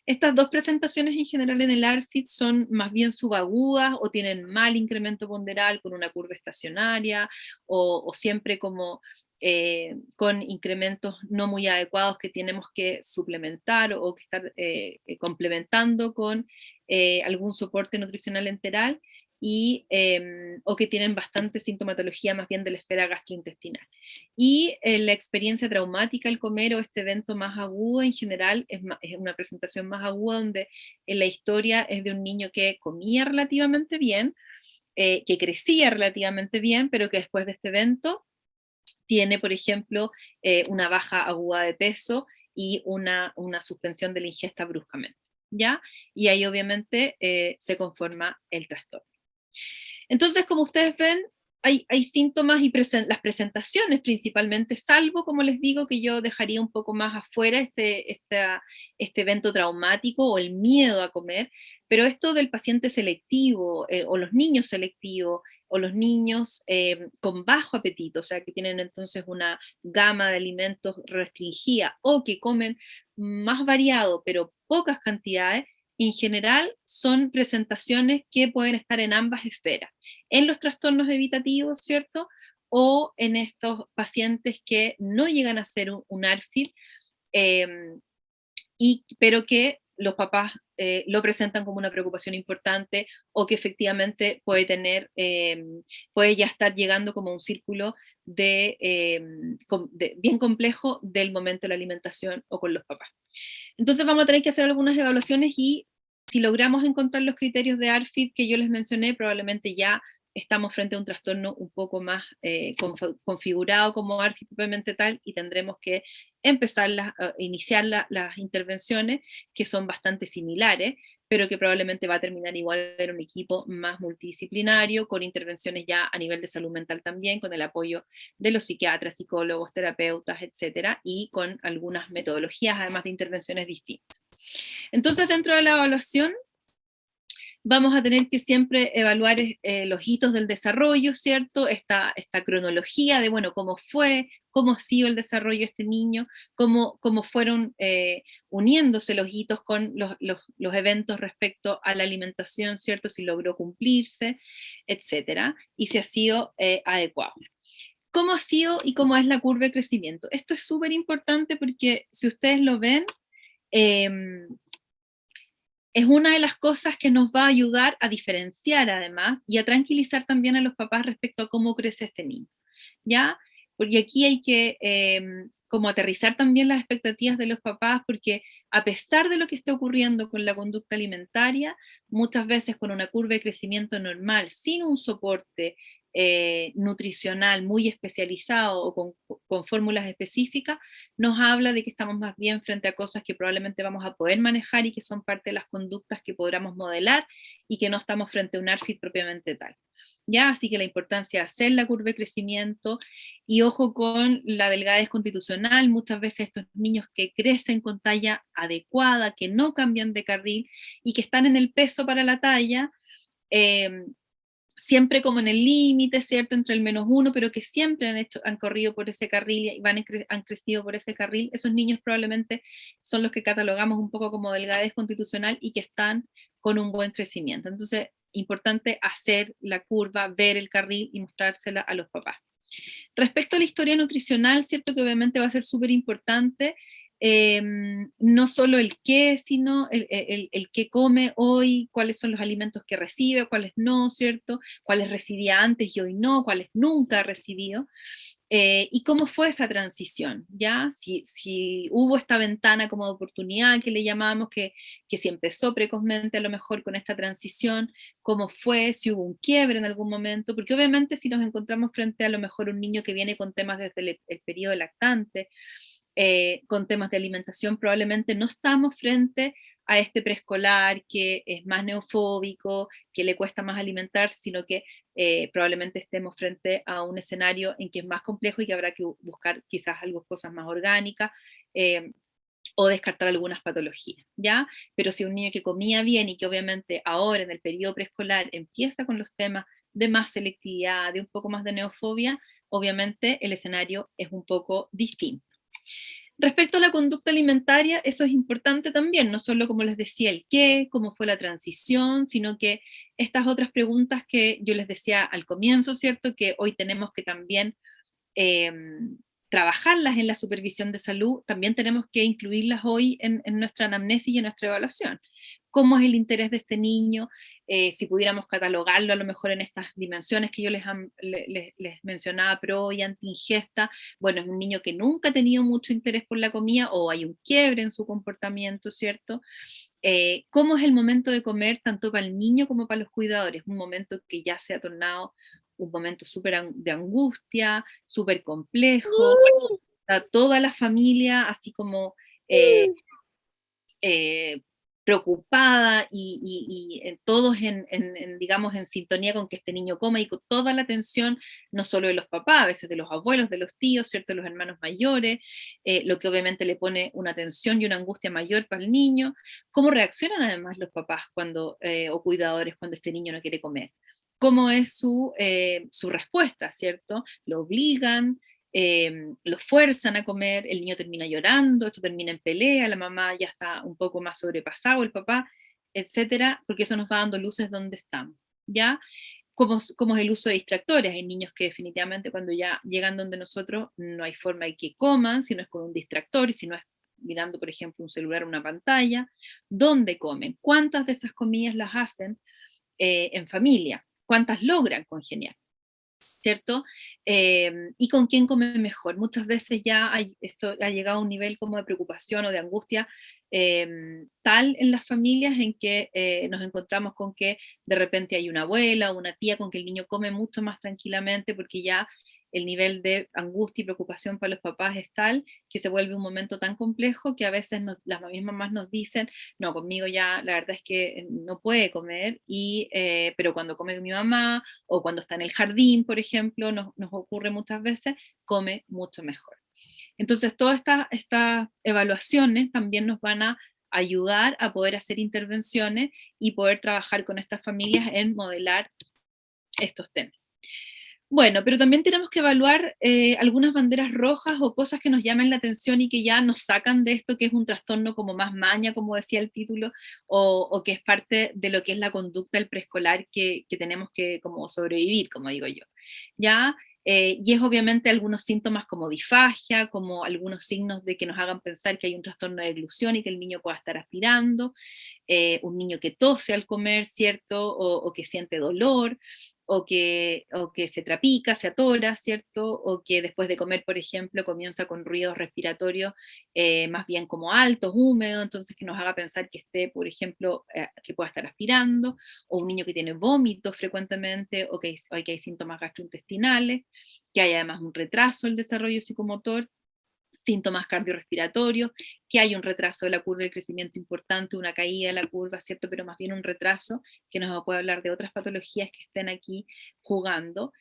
Estas dos presentaciones en general en el ARFID son más bien subagudas, o tienen mal incremento ponderal con una curva estacionaria, o siempre como con incrementos no muy adecuados que tenemos que suplementar o que estar complementando con algún soporte nutricional enteral, o que tienen bastante sintomatología más bien de la esfera gastrointestinal. Y la experiencia traumática al comer, o este evento más agudo, en general es una presentación más aguda, donde en la historia es de un niño que comía relativamente bien, que crecía relativamente bien, pero que después de este evento tiene, por ejemplo, una baja aguda de peso y una suspensión de la ingesta bruscamente, ¿ya? Y ahí obviamente se conforma el trastorno. Entonces, como ustedes ven, hay síntomas y las presentaciones principalmente, salvo, como les digo, que yo dejaría un poco más afuera este evento traumático o el miedo a comer, pero esto del paciente selectivo, o los niños selectivos, o los niños con bajo apetito, o sea, que tienen entonces una gama de alimentos restringida, o que comen más variado, pero pocas cantidades, en general son presentaciones que pueden estar en ambas esferas, en los trastornos evitativos, ¿cierto? O en estos pacientes que no llegan a ser un ARFID, eh, pero que los papás lo presentan como una preocupación importante, o que efectivamente puede ya estar llegando como un círculo bien complejo del momento de la alimentación o con los papás. Entonces vamos a tener que hacer algunas evaluaciones, y si logramos encontrar los criterios de ARFID que yo les mencioné, probablemente ya estamos frente a un trastorno un poco más configurado como ARFID propiamente tal, y tendremos que empezar iniciar las intervenciones, que son bastante similares, pero que probablemente va a terminar igual en un equipo más multidisciplinario, con intervenciones ya a nivel de salud mental también, con el apoyo de los psiquiatras, psicólogos, terapeutas, etcétera, y con algunas metodologías, además de intervenciones distintas. Entonces, dentro de la evaluación, vamos a tener que siempre evaluar los hitos del desarrollo, ¿cierto? Esta cronología de, bueno, cómo fue, cómo ha sido el desarrollo de este niño, cómo fueron uniéndose los hitos con los eventos respecto a la alimentación, ¿cierto? Si logró cumplirse, etcétera, y si ha sido adecuado. ¿Cómo ha sido y cómo es la curva de crecimiento? Esto es súper importante, porque si ustedes lo ven, es una de las cosas que nos va a ayudar a diferenciar, además, y a tranquilizar también a los papás respecto a cómo crece este niño, ¿ya? Porque aquí hay que como aterrizar también las expectativas de los papás, porque a pesar de lo que está ocurriendo con la conducta alimentaria, muchas veces con una curva de crecimiento normal, sin un soporte nutricional muy especializado o con fórmulas específicas, nos habla de que estamos más bien frente a cosas que probablemente vamos a poder manejar, y que son parte de las conductas que podamos modelar, y que no estamos frente a un ARFID propiamente tal. ¿Ya? Así que la importancia de hacer la curva de crecimiento, y ojo con la delgadez constitucional. Muchas veces estos niños que crecen con talla adecuada, que no cambian de carril y que están en el peso para la talla, siempre como en el límite, ¿cierto? Entre el -1, pero que siempre han corrido por ese carril y han crecido por ese carril. Esos niños probablemente son los que catalogamos un poco como delgadez constitucional, y que están con un buen crecimiento. Entonces, importante hacer la curva, ver el carril y mostrársela a los papás. Respecto a la historia nutricional, cierto que obviamente va a ser súper importante, no solo el qué, sino el qué come hoy, cuáles son los alimentos que recibe, cuáles no, ¿cierto? Cuáles recibía antes y hoy no, cuáles nunca ha recibido, y cómo fue esa transición, ¿ya? Si hubo esta ventana como de oportunidad que le llamamos, que si empezó precozmente a lo mejor con esta transición, cómo fue, si hubo un quiebre en algún momento, porque obviamente si nos encontramos frente a lo mejor un niño que viene con temas desde el periodo lactante, con temas de alimentación, probablemente no estamos frente a este preescolar que es más neofóbico, que le cuesta más alimentarse, sino que probablemente estemos frente a un escenario en que es más complejo, y que habrá que buscar quizás algunas cosas más orgánicas, o descartar algunas patologías, ¿ya? Pero si un niño que comía bien, y que obviamente ahora en el periodo preescolar empieza con los temas de más selectividad, de un poco más de neofobia, obviamente el escenario es un poco distinto. Respecto a la conducta alimentaria, eso es importante también, no solo, como les decía, el qué, cómo fue la transición, sino que estas otras preguntas que yo les decía al comienzo, ¿cierto? Que hoy tenemos que también trabajarlas en la supervisión de salud, también tenemos que incluirlas hoy en nuestra anamnesis y en nuestra evaluación. ¿Cómo es el interés de este niño? Si pudiéramos catalogarlo a lo mejor en estas dimensiones que yo les mencionaba, pro y anti-ingesta, bueno, es un niño que nunca ha tenido mucho interés por la comida, o hay un quiebre en su comportamiento, ¿cierto? ¿Cómo es el momento de comer tanto para el niño como para los cuidadores? Un momento que ya se ha tornado un momento súper de angustia, súper complejo, está toda la familia así como preocupada y todos digamos, en sintonía con que este niño coma y con toda la atención, no solo de los papás, a veces de los abuelos, de los tíos, ¿cierto? De los hermanos mayores, lo que obviamente le pone una tensión y una angustia mayor para el niño. ¿Cómo reaccionan además los papás cuando, o cuidadores cuando este niño no quiere comer? ¿Cómo es su respuesta, ¿cierto? ¿Lo obligan? Lo fuerzan a comer, el niño termina llorando, esto termina en pelea, la mamá ya está un poco más sobrepasado, el papá, etcétera, porque eso nos va dando luces donde estamos, ¿ya? Como es el uso de distractores. Hay niños que definitivamente cuando ya llegan donde nosotros no hay forma de que coman, si no es con un distractor, y si no es mirando, por ejemplo, un celular o una pantalla. ¿Dónde comen? ¿Cuántas de esas comidas las hacen en familia? ¿Cuántas logran congeniar? ¿Cierto? Y con quién come mejor. Muchas veces ya esto ha llegado a un nivel como de preocupación o de angustia tal en las familias en que nos encontramos con que de repente hay una abuela o una tía con que el niño come mucho más tranquilamente porque ya el nivel de angustia y preocupación para los papás es tal que se vuelve un momento tan complejo que a veces las mismas mamás nos dicen, no, conmigo ya la verdad es que no puede comer, pero cuando come con mi mamá o cuando está en el jardín, por ejemplo, nos ocurre muchas veces, come mucho mejor. Entonces, todas estas evaluaciones también nos van a ayudar a poder hacer intervenciones y poder trabajar con estas familias en modelar estos temas. Bueno, pero también tenemos que evaluar algunas banderas rojas o cosas que nos llamen la atención y que ya nos sacan de esto que es un trastorno como más maña, como decía el título, o que es parte de lo que es la conducta del preescolar que tenemos que como sobrevivir, como digo yo. ¿Ya? Y es obviamente algunos síntomas como disfagia, como algunos signos de que nos hagan pensar que hay un trastorno de deglución y que el niño pueda estar aspirando, un niño que tose al comer, ¿cierto? O que siente dolor, o que se trapica, se atora, ¿cierto? O que después de comer, por ejemplo, comienza con ruidos respiratorios más bien como altos, húmedos, entonces que nos haga pensar que esté, por ejemplo, que pueda estar aspirando, o un niño que tiene vómitos frecuentemente, o que hay síntomas gastrointestinales, que hay además un retraso en el desarrollo psicomotor, síntomas cardiorrespiratorios, que hay un retraso de la curva de crecimiento importante, una caída de la curva, ¿cierto? Pero más bien un retraso que nos puede hablar de otras patologías que estén aquí jugando,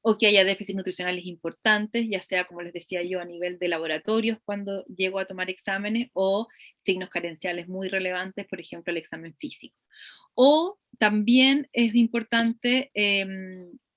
o que haya déficits nutricionales importantes, ya sea, como les decía yo, a nivel de laboratorios cuando llego a tomar exámenes, o signos carenciales muy relevantes, por ejemplo, el examen físico. O también es importante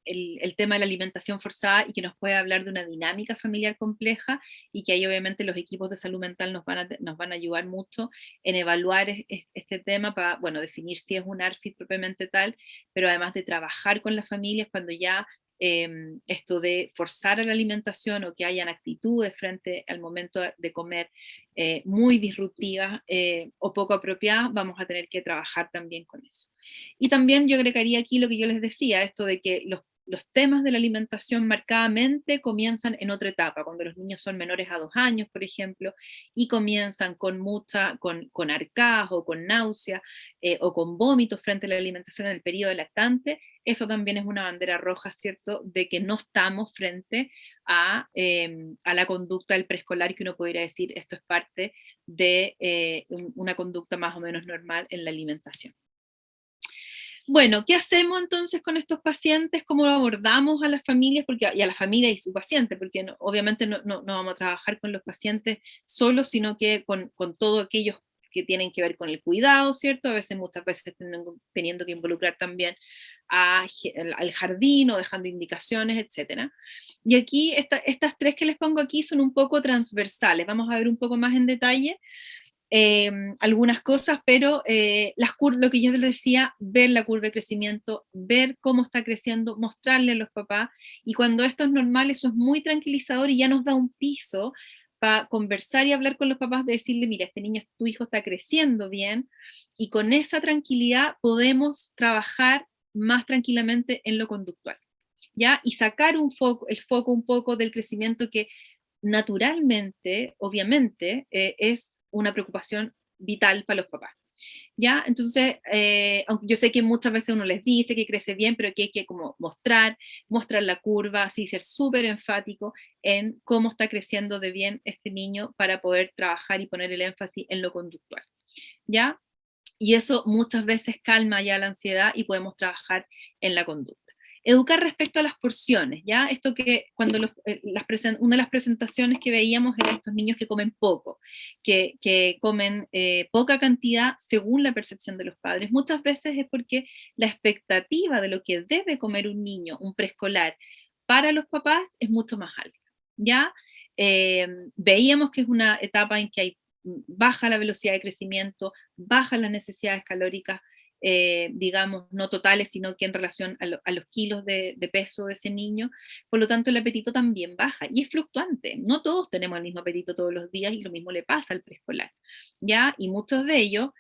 el tema de la alimentación forzada y que nos puede hablar de una dinámica familiar compleja y que ahí obviamente los equipos de salud mental nos van a ayudar mucho en evaluar este tema para, bueno, definir si es un ARFID propiamente tal, pero además de trabajar con las familias cuando ya esto de forzar a la alimentación o que hayan actitudes frente al momento de comer muy disruptivas o poco apropiadas, vamos a tener que trabajar también con eso. Y también yo agregaría aquí lo que yo les decía, esto de que los temas de la alimentación marcadamente comienzan en otra etapa, cuando los niños son menores a 2 años, por ejemplo, y comienzan con arcadas o con náuseas o con vómitos frente a la alimentación en el periodo lactante. Eso también es una bandera roja, ¿cierto?, de que no estamos frente a la conducta del preescolar, que uno podría decir esto es parte de una conducta más o menos normal en la alimentación. Bueno, ¿qué hacemos entonces con estos pacientes? ¿Cómo abordamos a las familias? Y a la familia y su paciente, porque obviamente no vamos a trabajar con los pacientes solos, sino que con todos aquellos que tienen que ver con el cuidado, ¿cierto? A veces, muchas veces teniendo que involucrar también al jardín o dejando indicaciones, etc. Y aquí, estas tres que les pongo aquí son un poco transversales. Vamos a ver un poco más en detalle algunas cosas, pero lo que yo les decía, ver la curva de crecimiento, ver cómo está creciendo, mostrarle a los papás, y cuando esto es normal, eso es muy tranquilizador y ya nos da un piso para conversar y hablar con los papás, de decirle, mira, este niño, tu hijo está creciendo bien, y con esa tranquilidad podemos trabajar más tranquilamente en lo conductual, ¿ya? Y sacar el foco un poco del crecimiento que naturalmente, obviamente, es una preocupación vital para los papás. ¿Ya? Entonces, aunque yo sé que muchas veces uno les dice que crece bien, pero que hay que como mostrar la curva, así ser súper enfático en cómo está creciendo de bien este niño para poder trabajar y poner el énfasis en lo conductual. ¿ya? Y eso muchas veces calma ya la ansiedad y podemos trabajar en la conducta. Educar respecto a las porciones, ¿ya? Esto que cuando una de las presentaciones que veíamos era estos niños que comen poco, que comen poca cantidad según la percepción de los padres. Muchas veces es porque la expectativa de lo que debe comer un niño, un preescolar, para los papás es mucho más alta, ¿ya? Veíamos que es una etapa en que hay baja la velocidad de crecimiento, baja las necesidades calóricas, digamos, no totales, sino que en relación a los kilos de peso de ese niño. Por lo tanto, el apetito también baja y es fluctuante. No todos tenemos el mismo apetito todos los días y lo mismo le pasa al preescolar, ¿ya? Y muchos de ellos,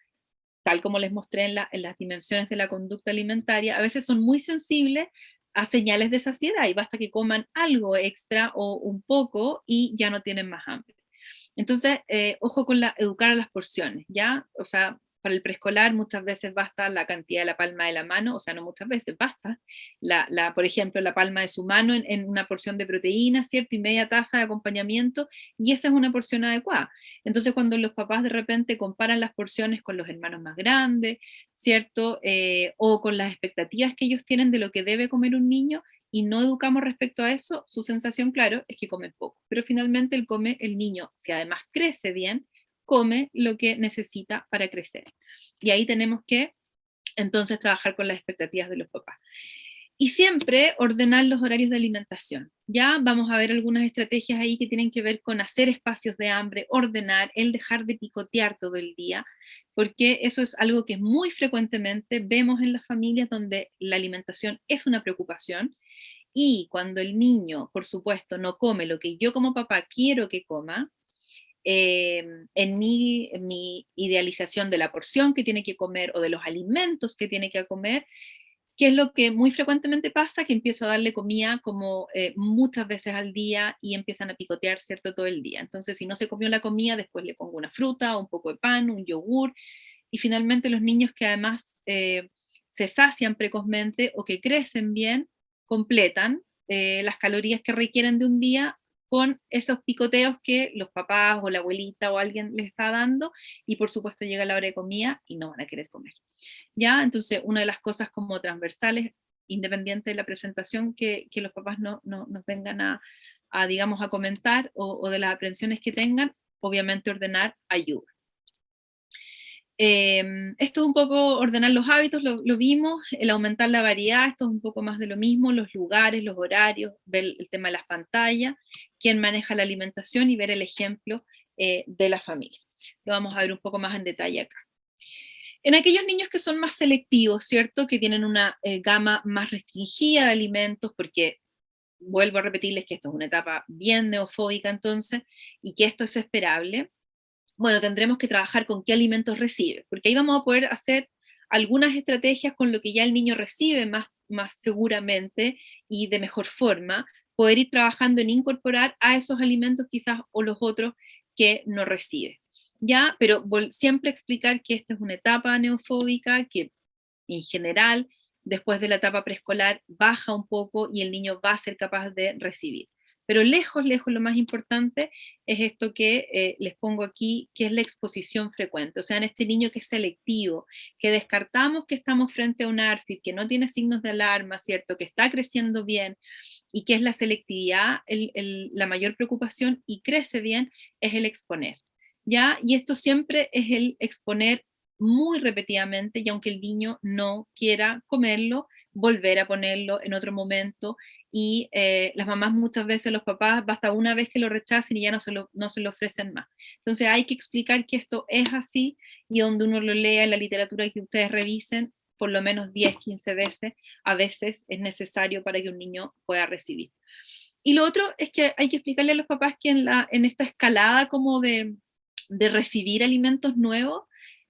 tal como les mostré en las dimensiones de la conducta alimentaria, a veces son muy sensibles a señales de saciedad y basta que coman algo extra o un poco y ya no tienen más hambre. Entonces, ojo con educar a las porciones, ¿ya? O sea, para el preescolar muchas veces basta la cantidad de la palma de la mano, o sea, no muchas veces, basta, por ejemplo, la palma de su mano en una porción de proteínas, ¿cierto? Y media taza de acompañamiento, y esa es una porción adecuada. Entonces, cuando los papás de repente comparan las porciones con los hermanos más grandes, ¿cierto? O con las expectativas que ellos tienen de lo que debe comer un niño, y no educamos respecto a eso, su sensación, claro, es que come poco. Pero finalmente el niño, si además crece bien, come lo que necesita para crecer. Y ahí tenemos que entonces trabajar con las expectativas de los papás. Y siempre ordenar los horarios de alimentación. Ya vamos a ver algunas estrategias ahí que tienen que ver con hacer espacios de hambre, ordenar, el dejar de picotear todo el día, porque eso es algo que muy frecuentemente vemos en las familias donde la alimentación es una preocupación. Y cuando el niño, por supuesto, no come lo que yo como papá quiero que coma, en mi idealización de la porción que tiene que comer o de los alimentos que tiene que comer, que es lo que muy frecuentemente pasa, que empiezo a darle comida como muchas veces al día y empiezan a picotear, ¿cierto?, todo el día. Entonces, si no se comió la comida, después le pongo una fruta, un poco de pan, un yogur, y finalmente los niños que además se sacian precozmente o que crecen bien, completan las calorías que requieren de un día con esos picoteos que los papás o la abuelita o alguien les está dando, y por supuesto llega la hora de comida y no van a querer comer. ¿Ya? Entonces, una de las cosas como transversales, independiente de la presentación, que los papás nos vengan digamos, a comentar o de las aprensiones que tengan, obviamente ordenar ayuda. Esto es un poco ordenar los hábitos, lo vimos, el aumentar la variedad, esto es un poco más de lo mismo, los lugares, los horarios, ver el tema de las pantallas, quién maneja la alimentación y ver el ejemplo de la familia. Lo vamos a ver un poco más en detalle acá. En aquellos niños que son más selectivos, ¿cierto? Que tienen una gama más restringida de alimentos, porque vuelvo a repetirles que esto es una etapa bien neofóbica entonces, y que esto es esperable. Bueno, tendremos que trabajar con qué alimentos recibe, porque ahí vamos a poder hacer algunas estrategias con lo que ya el niño recibe más seguramente y de mejor forma, poder ir trabajando en incorporar a esos alimentos quizás o los otros que no recibe. ¿Ya? Pero siempre explicar que esta es una etapa neofóbica, que en general después de la etapa preescolar baja un poco y el niño va a ser capaz de recibir. Pero lejos, lo más importante es esto que les pongo aquí, que es la exposición frecuente. O sea, en este niño que es selectivo, que descartamos que estamos frente a un ARFID, que no tiene signos de alarma, ¿cierto? Que está creciendo bien y que es la selectividad, la mayor preocupación y crece bien, es el exponer. ¿Ya? Y esto siempre es el exponer muy repetidamente, y aunque el niño no quiera comerlo, volver a ponerlo en otro momento, y las mamás muchas veces, los papás, basta una vez que lo rechacen y ya no se lo ofrecen más. Entonces hay que explicar que esto es así, y donde uno lo lea en la literatura que ustedes revisen, por lo menos 10, 15 veces, a veces es necesario para que un niño pueda recibir. Y lo otro es que hay que explicarle a los papás que en esta escalada como de recibir alimentos nuevos,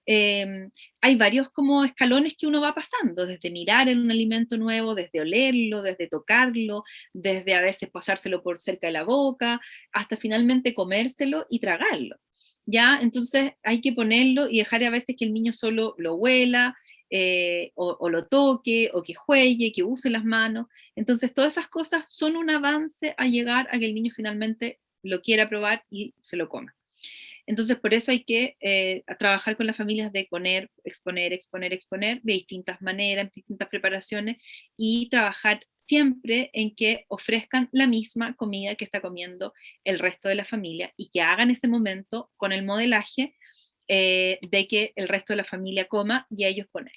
hay varios como escalones que uno va pasando, desde mirar en un alimento nuevo, desde olerlo, desde tocarlo, desde a veces pasárselo por cerca de la boca, hasta finalmente comérselo y tragarlo. ¿Ya? Entonces hay que ponerlo y dejar a veces que el niño solo lo huela, o lo toque, o que juegue, que use las manos. Entonces todas esas cosas son un avance a llegar a que el niño finalmente lo quiera probar y se lo coma. Entonces, por eso hay que trabajar con las familias de poner, exponer, exponer, exponer de distintas maneras, distintas preparaciones, y trabajar siempre en que ofrezcan la misma comida que está comiendo el resto de la familia y que hagan ese momento con el modelaje de que el resto de la familia coma y ellos poner.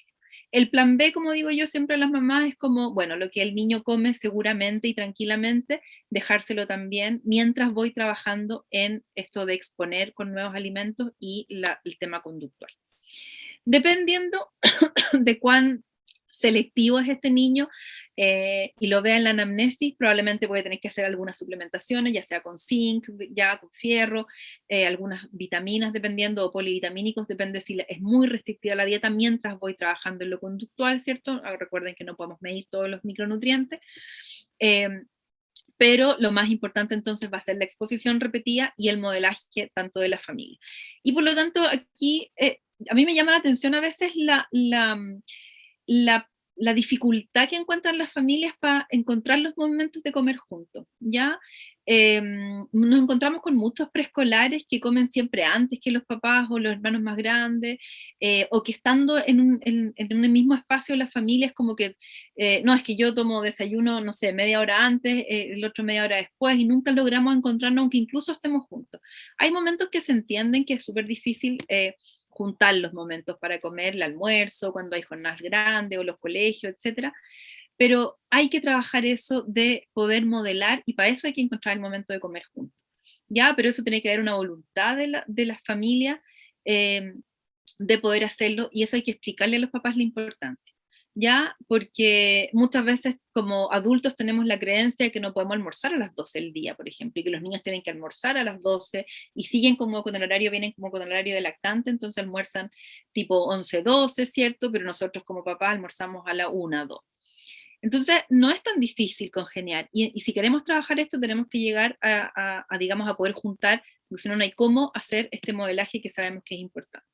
El plan B, como digo yo siempre a las mamás, es como, bueno, lo que el niño come seguramente y tranquilamente, dejárselo también mientras voy trabajando en esto de exponer con nuevos alimentos y el tema conductual. Dependiendo de cuán selectivo es este niño y lo vea en la anamnesis, probablemente puede tener que hacer algunas suplementaciones, ya sea con zinc, ya con fierro, algunas vitaminas dependiendo, o polivitamínicos, depende si es muy restrictiva la dieta mientras voy trabajando en lo conductual, ¿cierto? Recuerden que no podemos medir todos los micronutrientes. Pero lo más importante entonces va a ser la exposición repetida y el modelaje tanto de la familia. Y por lo tanto aquí a mí me llama la atención a veces la dificultad que encuentran las familias para encontrar los momentos de comer juntos, ¿ya? Nos encontramos con muchos preescolares que comen siempre antes que los papás o los hermanos más grandes, o que estando en un mismo espacio las familias como que, no, es que yo tomo desayuno, no sé, media hora antes, el otro media hora después, y nunca logramos encontrarnos aunque incluso estemos juntos. Hay momentos que se entienden que es súper difícil juntar los momentos para comer, el almuerzo, cuando hay jornadas grandes o los colegios, etcétera, pero hay que trabajar eso de poder modelar y para eso hay que encontrar el momento de comer juntos. Ya, pero eso tiene que haber una voluntad de la familia de poder hacerlo y eso hay que explicarle a los papás la importancia. Ya, porque muchas veces como adultos tenemos la creencia de que no podemos almorzar a las 12 del día, por ejemplo, y que los niños tienen que almorzar a las 12 y siguen como con el horario, vienen como con el horario de lactante, entonces almuerzan tipo 11, 12, ¿cierto? Pero nosotros como papás almorzamos a la 1, 2. Entonces, no es tan difícil congeniar. Y si queremos trabajar esto, tenemos que llegar digamos, a poder juntar, porque si no, no hay cómo hacer este modelaje que sabemos que es importante.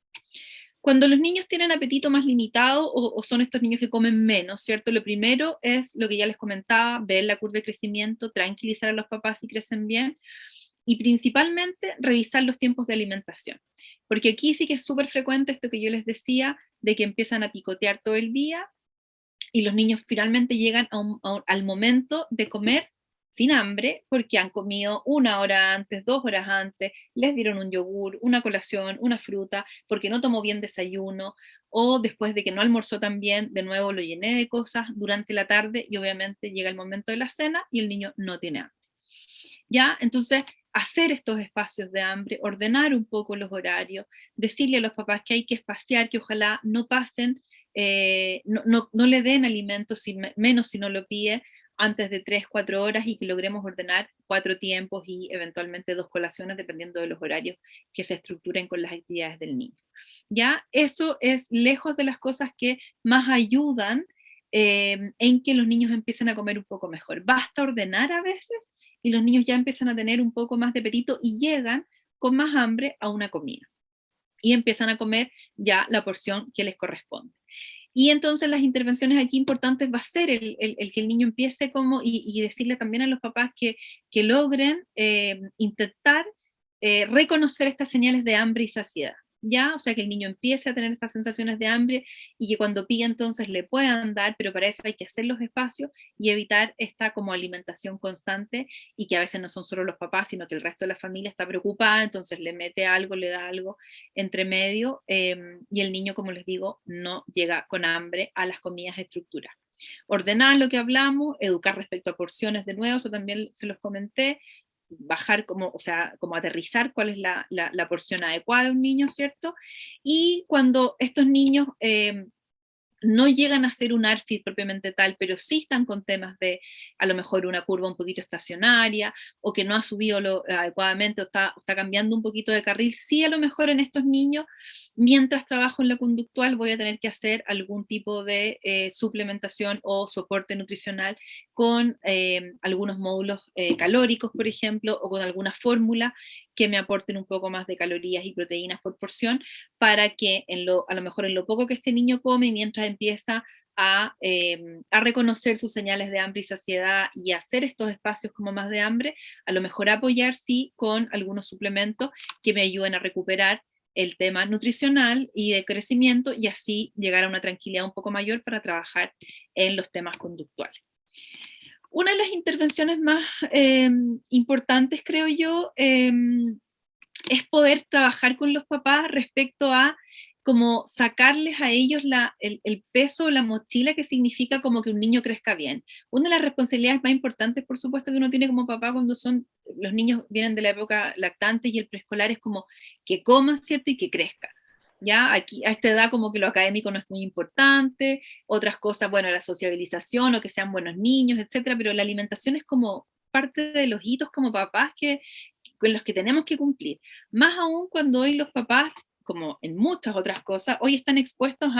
Cuando los niños tienen apetito más limitado o son estos niños que comen menos, ¿cierto? Lo primero es lo que ya les comentaba, ver la curva de crecimiento, tranquilizar a los papás si crecen bien, y principalmente revisar los tiempos de alimentación. Porque aquí sí que es súper frecuente esto que yo les decía, de que empiezan a picotear todo el día, y los niños finalmente llegan al momento de comer sin hambre porque han comido 1 hora antes, 2 horas antes, les dieron un yogur, una colación, una fruta, porque no tomó bien desayuno, o después de que no almorzó tan bien, de nuevo lo llené de cosas durante la tarde y obviamente llega el momento de la cena y el niño no tiene hambre. ¿Ya? Entonces, hacer estos espacios de hambre, ordenar un poco los horarios, decirle a los papás que hay que espaciar, que ojalá no pasen, no le den alimentos, menos si no lo pide, antes de 3, 4 horas y que logremos ordenar 4 tiempos y eventualmente 2 colaciones dependiendo de los horarios que se estructuren con las actividades del niño. ¿Ya? Eso es lejos de las cosas que más ayudan en que los niños empiecen a comer un poco mejor. Basta ordenar a veces y los niños ya empiezan a tener un poco más de apetito y llegan con más hambre a una comida. Y empiezan a comer ya la porción que les corresponde. Y entonces las intervenciones aquí importantes va a ser el que el niño empiece como, y decirle también a los papás que logren intentar reconocer estas señales de hambre y saciedad. ¿Ya? O sea, que el niño empiece a tener estas sensaciones de hambre y que cuando pida entonces le puedan dar, pero para eso hay que hacer los espacios y evitar esta como alimentación constante y que a veces no son solo los papás, sino que el resto de la familia está preocupada, entonces le mete algo, le da algo entre medio y el niño, como les digo, no llega con hambre a las comidas estructuradas. Ordenar lo que hablamos, educar respecto a porciones de nuevo, eso también se los comenté, bajar como, o sea, como aterrizar cuál es la porción adecuada de un niño, ¿cierto? Y cuando estos niños no llegan a ser un ARFID propiamente tal, pero sí están con temas de a lo mejor una curva un poquito estacionaria, o que no ha subido adecuadamente, o está cambiando un poquito de carril, sí a lo mejor en estos niños, mientras trabajo en la conductual, voy a tener que hacer algún tipo de suplementación o soporte nutricional con algunos módulos calóricos, por ejemplo, o con alguna fórmula que me aporten un poco más de calorías y proteínas por porción, para que a lo mejor en lo poco que este niño come, mientras empieza a reconocer sus señales de hambre y saciedad y hacer estos espacios como más de hambre, a lo mejor apoyar sí con algunos suplementos que me ayuden a recuperar el tema nutricional y de crecimiento y así llegar a una tranquilidad un poco mayor para trabajar en los temas conductuales. Una de las intervenciones más importantes, creo yo, es poder trabajar con los papás respecto a como sacarles a ellos el peso o la mochila que significa como que un niño crezca bien. Una de las responsabilidades más importantes, por supuesto, que uno tiene como papá cuando los niños vienen de la época lactante y el preescolar es como que coma, ¿cierto? Y que crezca. Ya aquí a esta edad como que lo académico no es muy importante, otras cosas, bueno, la sociabilización o que sean buenos niños, etcétera, pero la alimentación es como parte de los hitos como papás con los que tenemos que cumplir. Más aún cuando hoy los papás, como en muchas otras cosas, hoy están expuestos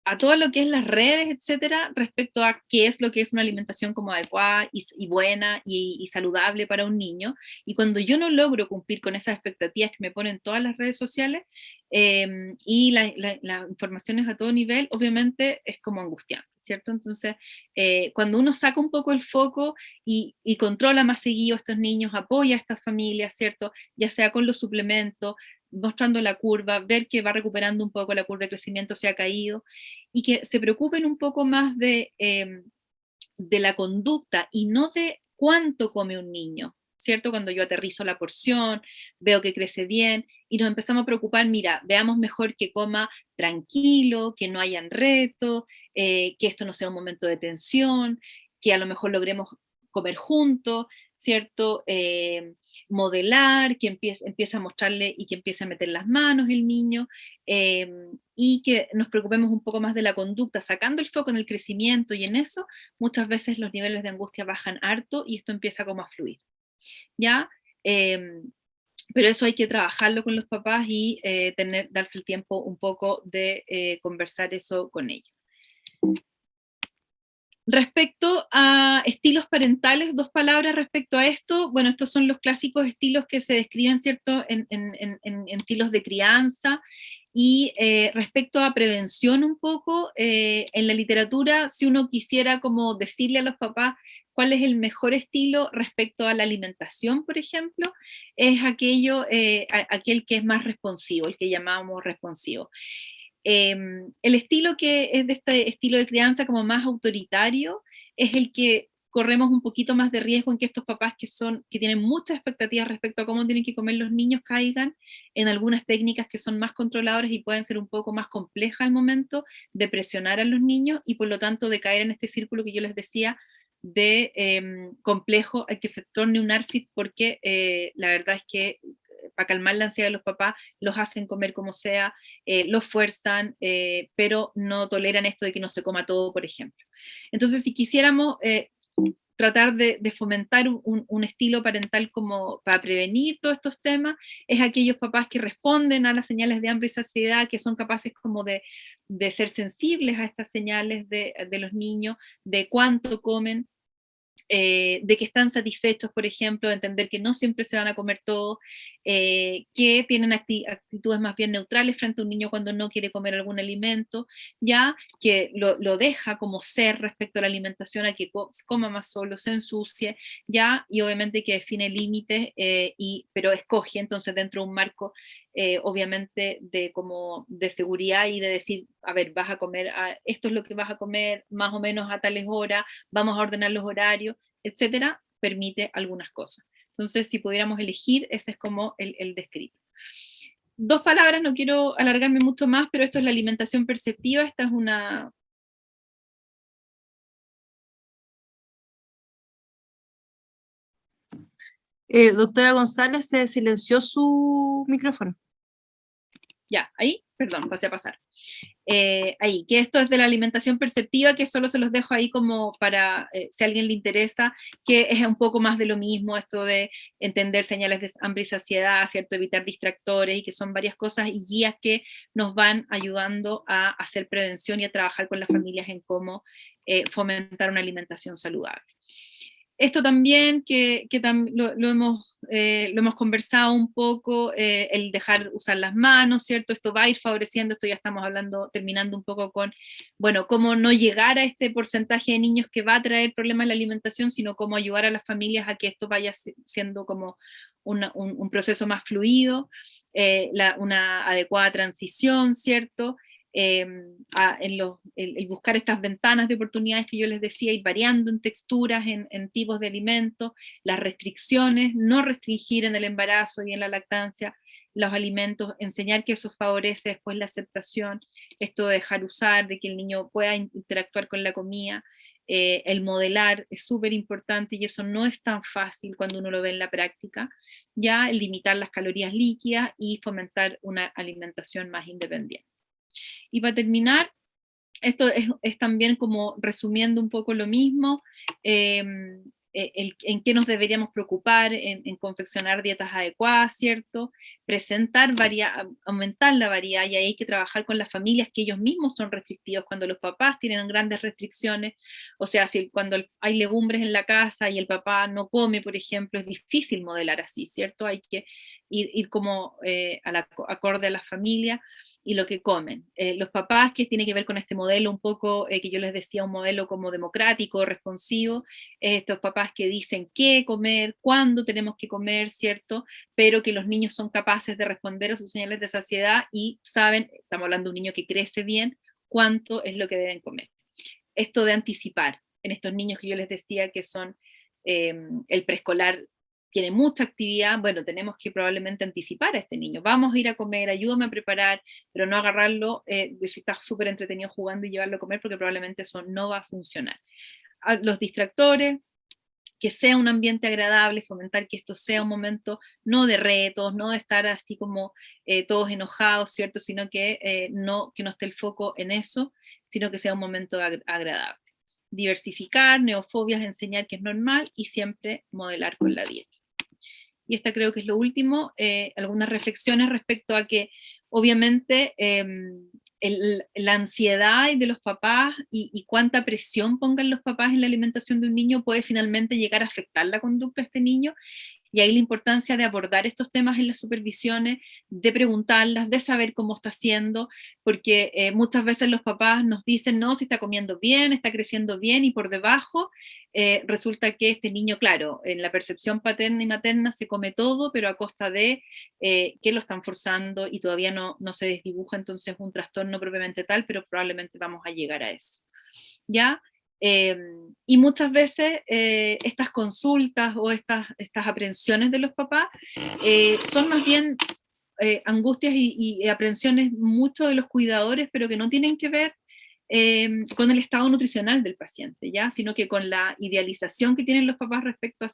a todo lo que es las redes, etcétera, respecto a qué es lo que es una alimentación como adecuada y buena y saludable para un niño. Y cuando yo no logro cumplir con esas expectativas que me ponen todas las redes sociales y las informaciones a todo nivel, obviamente es como angustiante, ¿cierto? Entonces, cuando uno saca un poco el foco y controla más seguido a estos niños, apoya a estas familias, ¿cierto? Ya sea con los suplementos, mostrando la curva, ver que va recuperando un poco la curva de crecimiento, se ha caído, y que se preocupen un poco más de la conducta y no de cuánto come un niño, ¿cierto? Cuando yo aterrizo la porción, veo que crece bien, y nos empezamos a preocupar, mira, veamos mejor que coma tranquilo, que no hayan retos, que esto no sea un momento de tensión, que a lo mejor logremos comer juntos, ¿cierto? Modelar, que empiece a mostrarle y que empiece a meter las manos el niño, y que nos preocupemos un poco más de la conducta, sacando el foco en el crecimiento y en eso, muchas veces los niveles de angustia bajan harto y esto empieza como a fluir, ¿ya? Pero eso hay que trabajarlo con los papás y darse el tiempo un poco de conversar eso con ellos. Respecto a estilos parentales, 2 palabras respecto a esto. Bueno, estos son los clásicos estilos que se describen, ¿cierto?, en estilos de crianza. Y respecto a prevención un poco, en la literatura, si uno quisiera como decirle a los papás cuál es el mejor estilo respecto a la alimentación, por ejemplo, es aquel que es más responsivo, el que llamamos responsivo. El estilo que es de este estilo de crianza como más autoritario es el que corremos un poquito más de riesgo en que estos papás que tienen muchas expectativas respecto a cómo tienen que comer los niños caigan en algunas técnicas que son más controladoras y pueden ser un poco más complejas al momento de presionar a los niños y por lo tanto de caer en este círculo que yo les decía de complejo a que se torne un ARFID porque la verdad es que para calmar la ansiedad de los papás, los hacen comer como sea, los fuerzan, pero no toleran esto de que no se coma todo, por ejemplo. Entonces, si quisiéramos tratar de fomentar un estilo parental como para prevenir todos estos temas, es aquellos papás que responden a las señales de hambre y saciedad, que son capaces como de ser sensibles a estas señales de los niños, de cuánto comen, de que están satisfechos, por ejemplo, de entender que no siempre se van a comer todo, que tienen actitudes más bien neutrales frente a un niño cuando no quiere comer algún alimento, ya que lo deja como ser respecto a la alimentación, a que coma más solo, se ensucie, ya, y obviamente que define límites, pero escoge entonces dentro de un marco obviamente de seguridad y de decir, a ver, vas a comer, esto es lo que vas a comer más o menos a tales horas, vamos a ordenar los horarios, etcétera, permite algunas cosas. Entonces, si pudiéramos elegir, ese es como el descrito. 2 palabras, no quiero alargarme mucho más, pero esto es la alimentación perceptiva, esta es una... Doctora González, se silenció su micrófono. Ya, ahí, perdón, pasé a pasar. Ahí, que esto es de la alimentación perceptiva, que solo se los dejo ahí como para, si a alguien le interesa, que es un poco más de lo mismo, esto de entender señales de hambre y saciedad, ¿cierto? Evitar distractores, y que son varias cosas y guías que nos van ayudando a hacer prevención y a trabajar con las familias en cómo fomentar una alimentación saludable. Esto también, lo hemos conversado un poco, el dejar usar las manos, ¿cierto? Esto va a ir favoreciendo, esto ya estamos hablando, terminando un poco con, bueno, cómo no llegar a este porcentaje de niños que va a traer problemas en la alimentación, sino cómo ayudar a las familias a que esto vaya siendo como un proceso más fluido, una adecuada transición, ¿cierto? El buscar estas ventanas de oportunidades que yo les decía, ir variando en texturas, en tipos de alimentos, las restricciones, no restringir en el embarazo y en la lactancia los alimentos, enseñar que eso favorece después la aceptación, esto de dejar usar, de que el niño pueda interactuar con la comida, el modelar es súper importante y eso no es tan fácil cuando uno lo ve en la práctica, ya el limitar las calorías líquidas y fomentar una alimentación más independiente. Y para terminar, esto es también como resumiendo un poco lo mismo, en qué nos deberíamos preocupar en confeccionar dietas adecuadas, ¿cierto? Aumentar la variedad, y ahí hay que trabajar con las familias que ellos mismos son restrictivos, cuando los papás tienen grandes restricciones, o sea, cuando hay legumbres en la casa y el papá no come, por ejemplo, es difícil modelar así, ¿cierto? Hay que ir como acorde a la familia y lo que comen. Los papás, que tiene que ver con este modelo un poco, que yo les decía, un modelo como democrático, responsivo, estos papás que dicen qué comer, cuándo tenemos que comer, ¿cierto? Pero que los niños son capaces de responder a sus señales de saciedad y saben, estamos hablando de un niño que crece bien, cuánto es lo que deben comer. Esto de anticipar en estos niños que yo les decía que son el preescolar, tiene mucha actividad, bueno, tenemos que probablemente anticipar a este niño, vamos a ir a comer, ayúdame a preparar, pero no agarrarlo, de si está súper entretenido jugando y llevarlo a comer, porque probablemente eso no va a funcionar. Los distractores, que sea un ambiente agradable, fomentar que esto sea un momento no de retos, no de estar así como todos enojados, ¿cierto? Sino que no esté el foco en eso, sino que sea un momento agradable. Diversificar, neofobias, enseñar que es normal y siempre modelar con la dieta. Y esta creo que es lo último, algunas reflexiones respecto a que obviamente la ansiedad de los papás y cuánta presión pongan los papás en la alimentación de un niño puede finalmente llegar a afectar la conducta de este niño, y ahí la importancia de abordar estos temas en las supervisiones, de preguntarlas, de saber cómo está haciendo, porque muchas veces los papás nos dicen, no, si está comiendo bien, está creciendo bien, y por debajo resulta que este niño, claro, en la percepción paterna y materna se come todo, pero a costa de que lo están forzando y todavía no se desdibuja entonces un trastorno propiamente tal, pero probablemente vamos a llegar a eso. ¿Ya? Y muchas veces estas consultas o estas aprensiones de los papás son más bien angustias y aprensiones mucho de los cuidadores, pero que no tienen que ver con el estado nutricional del paciente, ¿ya? Sino que con la idealización que tienen los papás respecto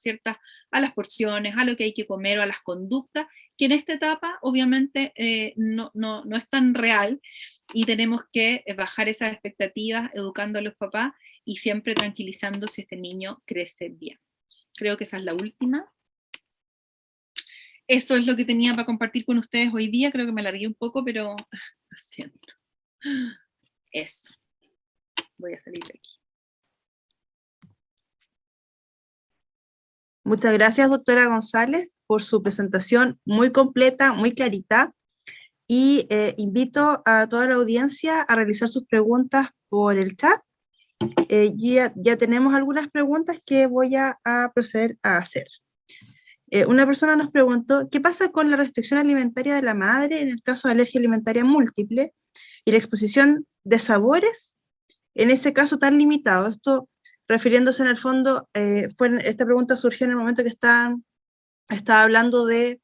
a las porciones, a lo que hay que comer o a las conductas, que en esta etapa obviamente no es tan real, y tenemos que bajar esas expectativas educando a los papás y siempre tranquilizando si este niño crece bien. Creo que esa es la última. Eso es lo que tenía para compartir con ustedes hoy día. Creo que me alargué un poco, pero lo siento. Eso. Voy a salir de aquí. Muchas gracias, doctora González, por su presentación muy completa, muy clarita. Y invito a toda la audiencia a realizar sus preguntas por el chat. Ya tenemos algunas preguntas que voy a proceder a hacer. Una persona nos preguntó, ¿qué pasa con la restricción alimentaria de la madre en el caso de alergia alimentaria múltiple y la exposición de sabores en ese caso tan limitado? Esto refiriéndose en el fondo, esta pregunta surgió en el momento que estaba hablando de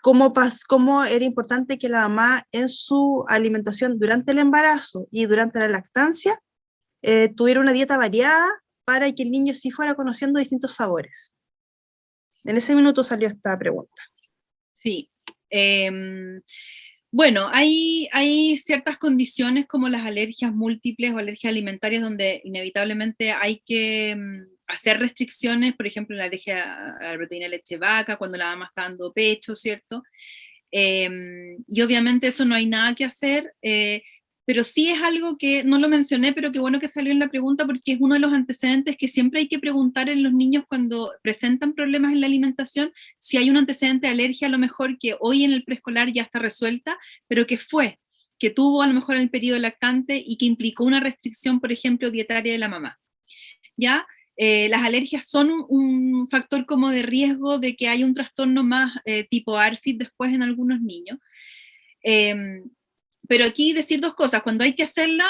cómo era importante que la mamá en su alimentación durante el embarazo y durante la lactancia tuviera una dieta variada para que el niño sí fuera conociendo distintos sabores. En ese minuto salió esta pregunta. Sí. Bueno, hay ciertas condiciones como las alergias múltiples o alergias alimentarias donde inevitablemente hay que hacer restricciones, por ejemplo, la alergia a la proteína de leche de vaca, cuando la mamá está dando pecho, ¿cierto? Y obviamente eso no hay nada que hacer, pero sí es algo que no lo mencioné, pero qué bueno que salió en la pregunta, porque es uno de los antecedentes que siempre hay que preguntar en los niños cuando presentan problemas en la alimentación, si hay un antecedente de alergia, a lo mejor que hoy en el preescolar ya está resuelta, pero que tuvo a lo mejor en el periodo lactante y que implicó una restricción, por ejemplo, dietaria de la mamá. ¿Ya? Las alergias son un factor como de riesgo de que haya un trastorno más tipo ARFID después en algunos niños. Pero aquí decir dos cosas: cuando hay que hacerla,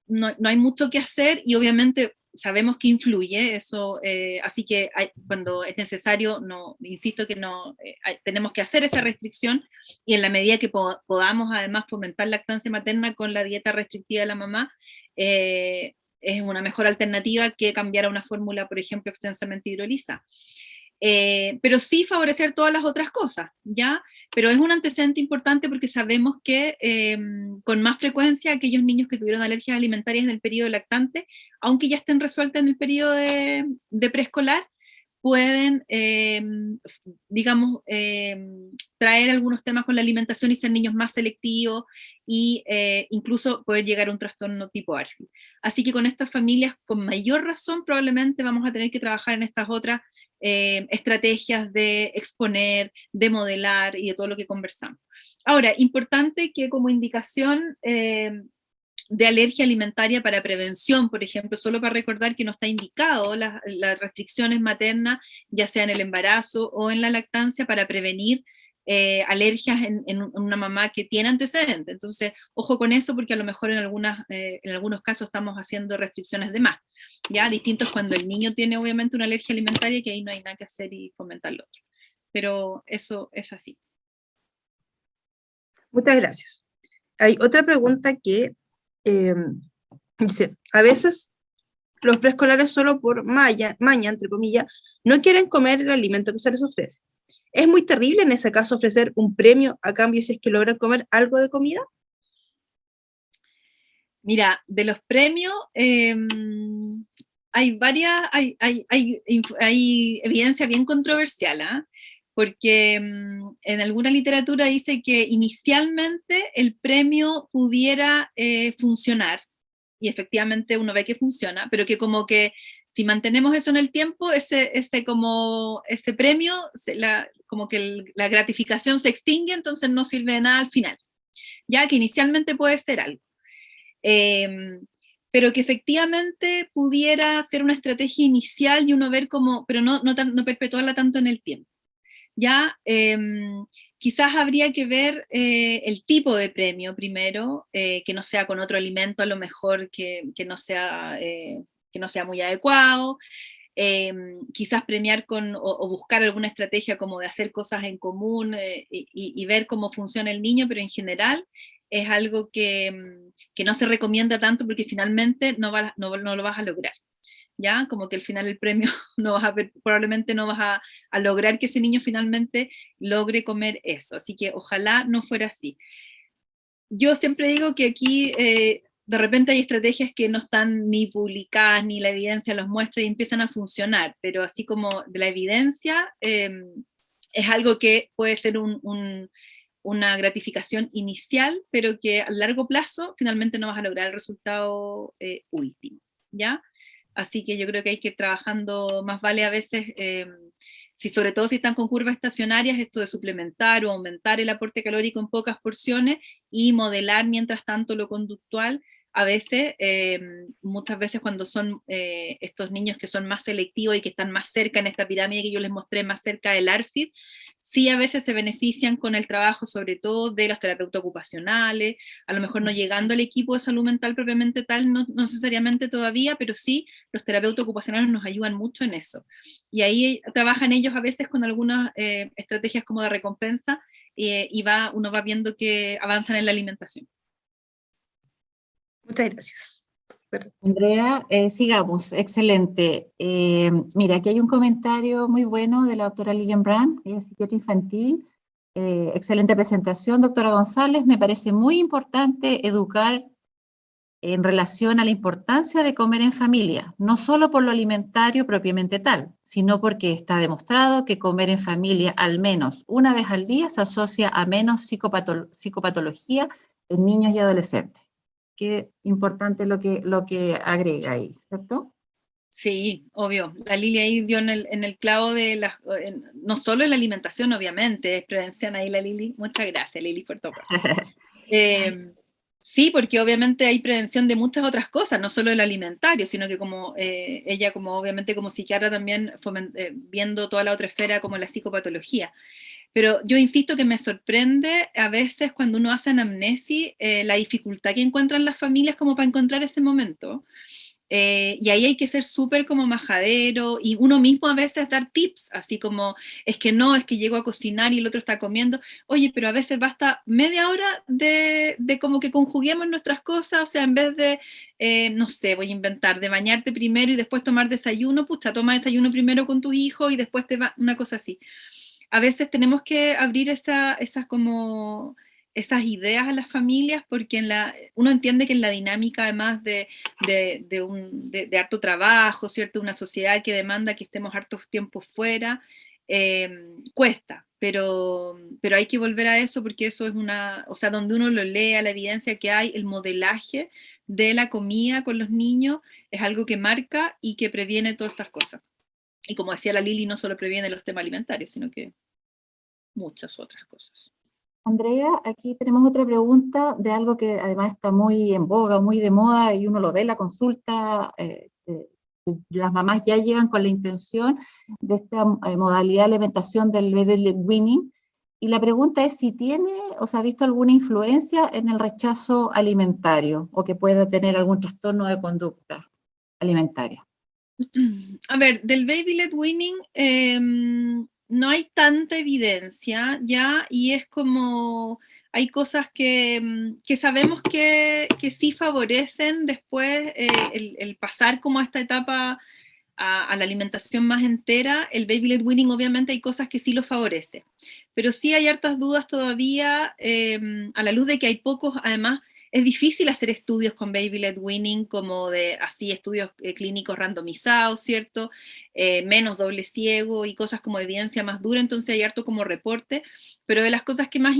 no hay mucho que hacer, y obviamente sabemos que influye eso, así que cuando es necesario, insisto que tenemos que hacer esa restricción, y en la medida que podamos además fomentar lactancia materna con la dieta restrictiva de la mamá, es una mejor alternativa que cambiar a una fórmula, por ejemplo, extensamente hidrolizada. Pero sí favorecer todas las otras cosas, ¿ya? Pero es un antecedente importante porque sabemos que con más frecuencia aquellos niños que tuvieron alergias alimentarias en el periodo lactante, aunque ya estén resueltas en el periodo de preescolar, pueden, digamos, traer algunos temas con la alimentación y ser niños más selectivos, y incluso poder llegar a un trastorno tipo ARFID. Así que con estas familias, con mayor razón, probablemente vamos a tener que trabajar en estas otras estrategias de exponer, de modelar y de todo lo que conversamos. Ahora, importante que como indicación de alergia alimentaria para prevención, por ejemplo, solo para recordar que no está indicado las restricciones maternas, ya sea en el embarazo o en la lactancia, para prevenir alergias en una mamá que tiene antecedentes. Entonces, ojo con eso, porque a lo mejor en algunos casos estamos haciendo restricciones de más. Ya, distinto es cuando el niño tiene obviamente una alergia alimentaria, que ahí no hay nada que hacer y fomentar lo otro. Pero eso es así. Muchas gracias. Hay otra pregunta que dice: a veces los preescolares solo por maña, entre comillas, no quieren comer el alimento que se les ofrece. ¿Es muy terrible en ese caso ofrecer un premio a cambio si es que logran comer algo de comida? Mira, de los premios, hay evidencia bien controversial, ¿eh? Porque en alguna literatura dice que inicialmente el premio pudiera funcionar, y efectivamente uno ve que funciona, pero que como que si mantenemos eso en el tiempo, ese premio, como que la gratificación se extingue, entonces no sirve de nada al final, ya que inicialmente puede ser algo. Pero que efectivamente pudiera ser una estrategia inicial y uno ver cómo, pero no perpetuarla tanto en el tiempo. Ya, quizás habría que ver el tipo de premio primero, que no sea con otro alimento, a lo mejor que no sea muy adecuado. Quizás premiar o buscar alguna estrategia como de hacer cosas en común y ver cómo funciona el niño, pero en general es algo que no se recomienda tanto, porque finalmente no lo vas a lograr. ¿Ya? Como que al final el premio probablemente no vas a lograr que ese niño finalmente logre comer eso. Así que ojalá no fuera así. Yo siempre digo que aquí de repente hay estrategias que no están ni publicadas, ni la evidencia los muestra y empiezan a funcionar, pero así como de la evidencia, es algo que puede ser una gratificación inicial, pero que a largo plazo finalmente no vas a lograr el resultado último, ¿ya? Así que yo creo que hay que ir trabajando, más vale a veces, sobre todo si están con curvas estacionarias, esto de suplementar o aumentar el aporte calórico en pocas porciones y modelar mientras tanto lo conductual. A veces, muchas veces cuando son estos niños que son más selectivos y que están más cerca en esta pirámide que yo les mostré, más cerca del ARFID, sí a veces se benefician con el trabajo, sobre todo de los terapeutas ocupacionales, a lo mejor no llegando al equipo de salud mental propiamente tal, no necesariamente todavía, pero sí los terapeutas ocupacionales nos ayudan mucho en eso. Y ahí trabajan ellos a veces con algunas estrategias como de recompensa, y uno va viendo que avanzan en la alimentación. Muchas gracias. Andrea, sigamos, excelente. Mira, aquí hay un comentario muy bueno de la doctora Lilian Brand, ella es psiquiatra infantil. Excelente presentación, doctora González. Me parece muy importante educar en relación a la importancia de comer en familia, no solo por lo alimentario propiamente tal, sino porque está demostrado que comer en familia al menos una vez al día se asocia a menos psicopatología en niños y adolescentes. qué importante lo que agrega ahí, ¿cierto? Sí, obvio. La Lili ahí dio en el clavo de no solo en la alimentación, obviamente, es prevención ahí la Lili. Muchas gracias, Lili, por tu aporte. Sí, porque obviamente hay prevención de muchas otras cosas, no solo el alimentario, sino que como ella, como obviamente como psiquiatra también viendo toda la otra esfera como la psicopatología. Pero yo insisto que me sorprende a veces cuando uno hace anamnesis la dificultad que encuentran las familias como para encontrar ese momento. Y ahí hay que ser súper como majadero y uno mismo a veces dar tips, así como, es que no, es que llego a cocinar y el otro está comiendo. Oye, pero a veces basta media hora de como que conjuguemos nuestras cosas, o sea, en vez de, no sé, voy a inventar, de bañarte primero y después tomar desayuno, pucha, toma desayuno primero con tus hijos y después te va, una cosa así. A veces tenemos que abrir esas como esas ideas a las familias, porque uno entiende que en la dinámica, además de harto trabajo, ¿cierto? Una sociedad que demanda que estemos hartos tiempos fuera, cuesta, pero hay que volver a eso porque eso es o sea, donde uno lo lea, la evidencia que hay, el modelaje de la comida con los niños es algo que marca y que previene todas estas cosas. Y como decía la Lili, no solo previene los temas alimentarios, sino que muchas otras cosas. Andrea, aquí tenemos otra pregunta de algo que además está muy en boga, muy de moda, y uno lo ve en la consulta, las mamás ya llegan con la intención de esta modalidad de alimentación del baby weaning, y la pregunta es si tiene o se ha visto alguna influencia en el rechazo alimentario, o que pueda tener algún trastorno de conducta alimentaria. A ver, del baby-led weaning no hay tanta evidencia, ¿ya? Y es como, hay cosas que sabemos que sí favorecen después el pasar como a esta etapa a la alimentación más entera. El baby-led weaning obviamente hay cosas que sí lo favorece, pero sí hay hartas dudas todavía a la luz de que hay pocos, además, es difícil hacer estudios con baby-led weaning como de así estudios clínicos randomizados, ¿cierto? Menos doble ciego y cosas como evidencia más dura, entonces hay harto como reporte, pero de las cosas que más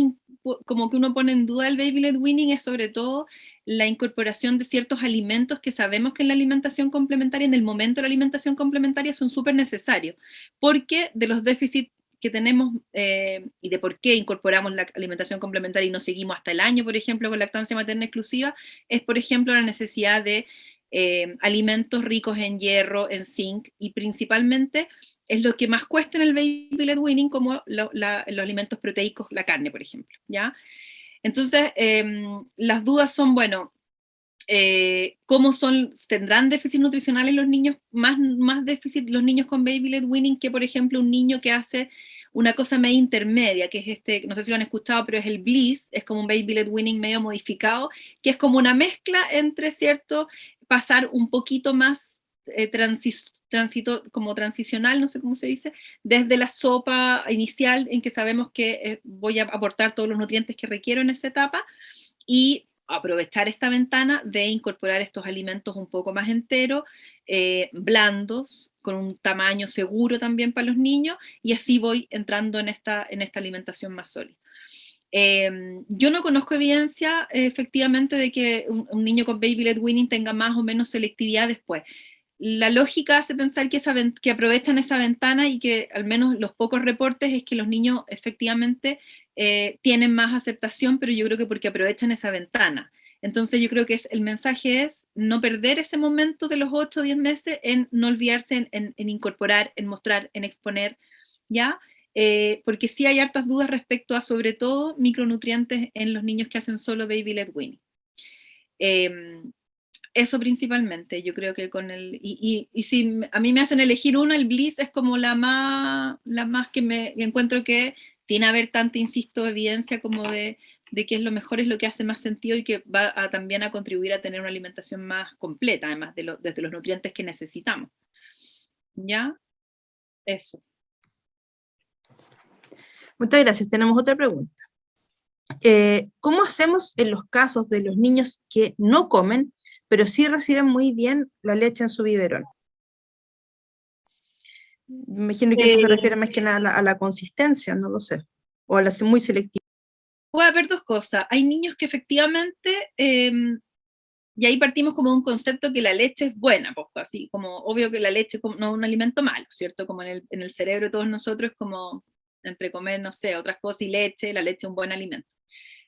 como que uno pone en duda el baby-led weaning es sobre todo la incorporación de ciertos alimentos que sabemos que en la alimentación complementaria, en el momento de la alimentación complementaria, son súper necesarios, porque de los déficits que tenemos y de por qué incorporamos la alimentación complementaria y no seguimos hasta el año, por ejemplo, con lactancia materna exclusiva, es, por ejemplo, la necesidad de alimentos ricos en hierro, en zinc, y principalmente es lo que más cuesta en el baby-led weaning, como los alimentos proteicos, la carne, por ejemplo, ¿ya? Entonces, las dudas son, bueno, ¿cómo tendrán déficit nutricionales los niños, más déficit los niños con baby-led weaning que, por ejemplo, un niño que hace una cosa media intermedia, que es no sé si lo han escuchado, pero es el Bliss, es como un baby-led weaning medio modificado, que es como una mezcla entre, ¿cierto?, pasar un poquito más tránsito como transicional, no sé cómo se dice, desde la sopa inicial en que sabemos que voy a aportar todos los nutrientes que requiero en esa etapa, y aprovechar esta ventana de incorporar estos alimentos un poco más enteros, blandos, con un tamaño seguro también para los niños, y así voy entrando en esta alimentación más sólida. Yo no conozco evidencia efectivamente de que un niño con baby-led weaning tenga más o menos selectividad después. La lógica hace pensar que aprovechan esa ventana y que al menos los pocos reportes es que los niños efectivamente tienen más aceptación, pero yo creo que porque aprovechan esa ventana. Entonces yo creo que el mensaje es no perder ese momento de los 8 o 10 meses en no olvidarse en incorporar, en mostrar, en exponer, ¿ya? Porque sí hay hartas dudas respecto a, sobre todo, micronutrientes en los niños que hacen solo baby-led weaning. Eso principalmente, yo creo que con y si a mí me hacen elegir una, el Bliss es como la más que me encuentro que, sin haber tanta, insisto, evidencia como de que es lo mejor, es lo que hace más sentido y que va también a contribuir a tener una alimentación más completa, además desde los nutrientes que necesitamos. ¿Ya? Eso. Muchas gracias. Tenemos otra pregunta. ¿Cómo hacemos en los casos de los niños que no comen, pero sí reciben muy bien la leche en su biberón? Me imagino que eso se refiere más que nada a la consistencia, no lo sé, o a la muy selectiva. Puede haber dos cosas. Hay niños que efectivamente Y ahí partimos como de un concepto que la leche es buena, pues, así como obvio que la leche no es un alimento malo, ¿cierto? Como en el cerebro de todos nosotros es como entre comer, no sé, otras cosas y leche, la leche es un buen alimento.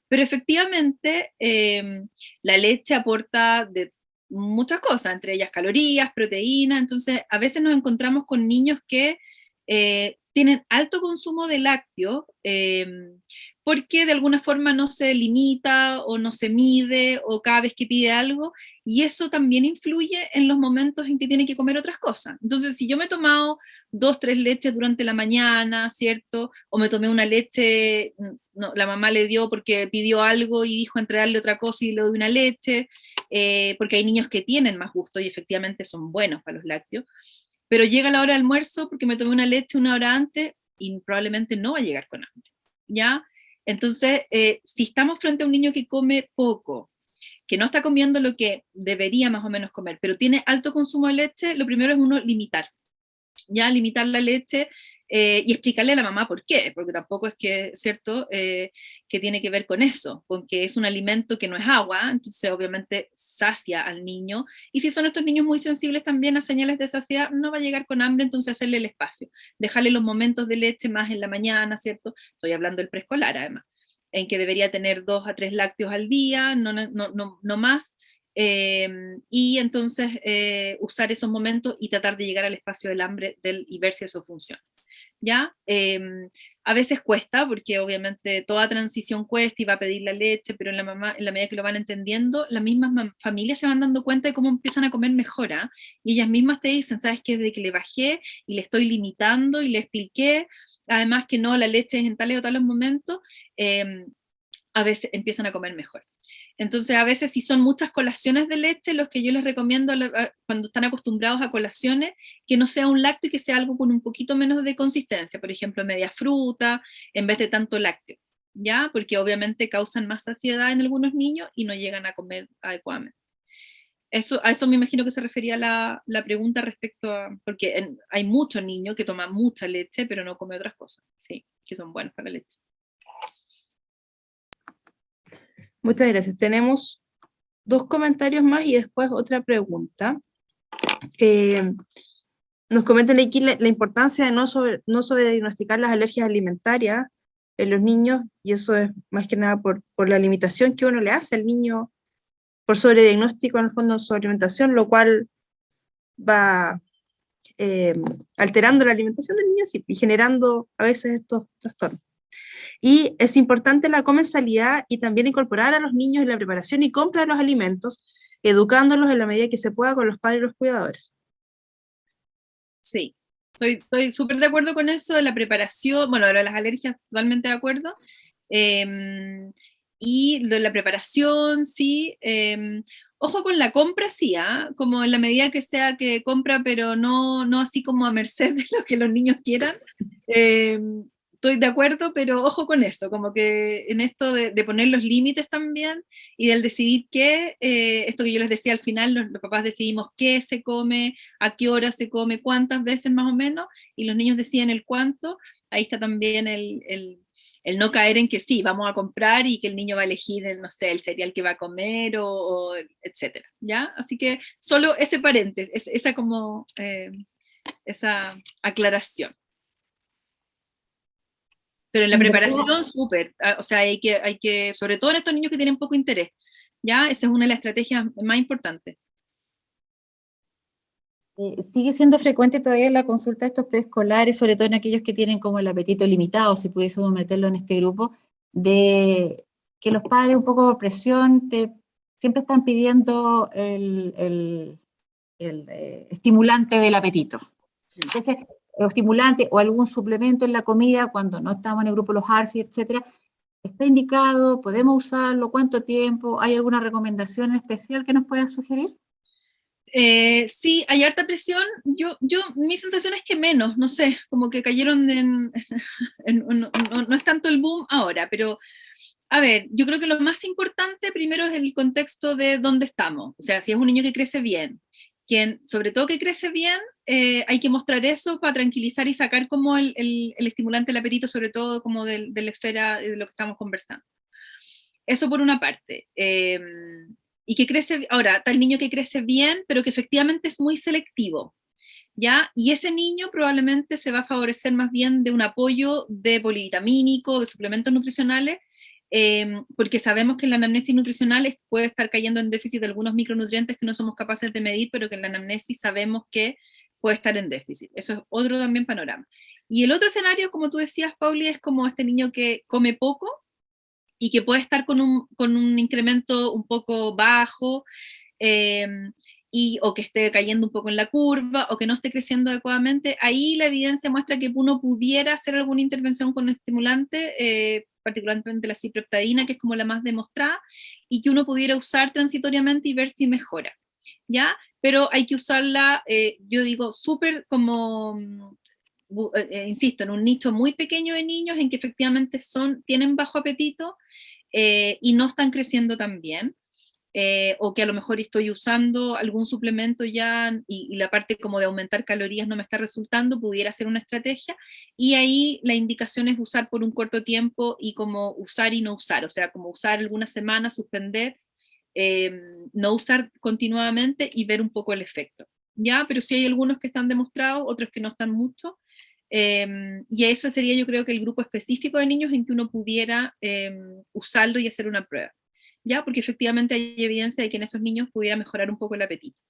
Pero efectivamente la leche aporta de muchas cosas, entre ellas calorías, proteínas, entonces a veces nos encontramos con niños que tienen alto consumo de lácteos, porque de alguna forma no se limita o no se mide o cada vez que pide algo, y eso también influye en los momentos en que tiene que comer otras cosas. Entonces, si yo me he tomado 2, 3 leches durante la mañana, ¿cierto? O me tomé una leche, no, la mamá le dio porque pidió algo y dijo entre darle otra cosa y le doy una leche, porque hay niños que tienen más gusto y efectivamente son buenos para los lácteos, pero llega la hora de almuerzo porque me tomé una leche una hora antes y probablemente no va a llegar con hambre, ¿ya? Entonces, si estamos frente a un niño que come poco, que no está comiendo lo que debería más o menos comer, pero tiene alto consumo de leche, lo primero es uno limitar, ya limitar la leche y explicarle a la mamá por qué, porque tampoco es que, ¿cierto?, que tiene que ver con eso, con que es un alimento que no es agua, entonces obviamente sacia al niño, y si son estos niños muy sensibles también a señales de saciedad, no va a llegar con hambre, entonces hacerle el espacio, dejarle los momentos de leche más en la mañana, ¿cierto? Estoy hablando del preescolar además, en que debería tener 2 a 3 lácteos al día, no más, y entonces usar esos momentos y tratar de llegar al espacio del hambre y ver si eso funciona. ¿Ya? A veces cuesta, porque obviamente toda transición cuesta y va a pedir la leche, pero en la medida que lo van entendiendo, las mismas familias se van dando cuenta de cómo empiezan a comer mejor, ¿eh? Y ellas mismas te dicen, ¿sabes qué? Desde que le bajé y le estoy limitando y le expliqué, además que no, la leche es en tales o tales momentos, a veces empiezan a comer mejor. Entonces, a veces si son muchas colaciones de leche, los que yo les recomiendo cuando están acostumbrados a colaciones, que no sea un lácteo y que sea algo con un poquito menos de consistencia, por ejemplo, media fruta, en vez de tanto lácteo, ¿ya? Porque obviamente causan más saciedad en algunos niños y no llegan a comer adecuadamente. A eso me imagino que se refería la pregunta respecto a, porque hay muchos niños que toman mucha leche, pero no comen otras cosas, sí, que son buenas para la leche. Muchas gracias. Tenemos 2 comentarios más y después otra pregunta. Nos comentan aquí la importancia de no sobrediagnosticar las alergias alimentarias en los niños, y eso es más que nada por la limitación que uno le hace al niño por sobrediagnóstico, en el fondo, sobrealimentación, lo cual va alterando la alimentación del niño y generando a veces estos trastornos. Y es importante la comensalidad y también incorporar a los niños en la preparación y compra de los alimentos, educándolos en la medida que se pueda con los padres y los cuidadores. Sí, estoy súper de acuerdo con eso, de la preparación, bueno, de las alergias totalmente de acuerdo, y de la preparación, sí, ojo con la compra, sí, como en la medida que sea que compra, pero no así como a merced de lo que los niños quieran, estoy de acuerdo, pero ojo con eso, como que en esto de poner los límites también, y del decidir qué, esto que yo les decía al final, los papás decidimos qué se come, a qué hora se come, cuántas veces más o menos, y los niños deciden el cuánto, ahí está también el no caer en que sí, vamos a comprar y que el niño va a elegir, no sé, el cereal que va a comer o etcétera, ¿ya? Así que solo ese paréntesis, esa como, esa aclaración. Pero en la preparación, súper, o sea, hay que, sobre todo en estos niños que tienen poco interés, ¿ya? Esa es una de las estrategias más importantes. Sigue siendo frecuente todavía la consulta de estos preescolares, sobre todo en aquellos que tienen como el apetito limitado, si pudiésemos meterlo en este grupo, de que los padres un poco por presión siempre están pidiendo el estimulante del apetito. Entonces, o estimulante o algún suplemento en la comida cuando no estamos en el grupo los ARFI, etcétera, ¿está indicado? ¿Podemos usarlo? ¿Cuánto tiempo? ¿Hay alguna recomendación especial que nos pueda sugerir? Sí, hay harta presión. Mi sensación es que menos, no sé, como que cayeron no es tanto el boom ahora, pero a ver, yo creo que lo más importante primero es el contexto de dónde estamos. O sea, si es un niño que crece bien, sobre todo que crece bien, hay que mostrar eso para tranquilizar y sacar como el estimulante del apetito, sobre todo como de la esfera de lo que estamos conversando. Eso por una parte. y que crece, ahora, está el niño que crece bien, pero que efectivamente es muy selectivo, ¿ya? Y ese niño probablemente se va a favorecer más bien de un apoyo de polivitamínico, de suplementos nutricionales, porque sabemos que en la anamnesis nutricional puede estar cayendo en déficit de algunos micronutrientes que no somos capaces de medir, pero que en la anamnesis sabemos que puede estar en déficit. Eso es otro también panorama. Y el otro escenario, como tú decías, Pauli, es como este niño que come poco y que puede estar con un incremento un poco bajo, o que esté cayendo un poco en la curva, o que no esté creciendo adecuadamente. Ahí la evidencia muestra que uno pudiera hacer alguna intervención con un estimulante, particularmente la cipreptadina, que es como la más demostrada, y que uno pudiera usar transitoriamente y ver si mejora, ¿ya? Pero hay que usarla, yo digo, súper como, insisto, en un nicho muy pequeño de niños en que efectivamente tienen bajo apetito, y no están creciendo tan bien, o que a lo mejor estoy usando algún suplemento ya y la parte como de aumentar calorías no me está resultando, pudiera ser una estrategia, y ahí la indicación es usar por un corto tiempo y como usar y no usar, o sea, como usar algunas semanas, suspender, no usar continuadamente y ver un poco el efecto, ¿ya? Pero sí hay algunos que están demostrados, otros que no están mucho, y ese sería yo creo que el grupo específico de niños en que uno pudiera usarlo y hacer una prueba, ¿ya? Porque efectivamente hay evidencia de que en esos niños pudiera mejorar un poco el apetito.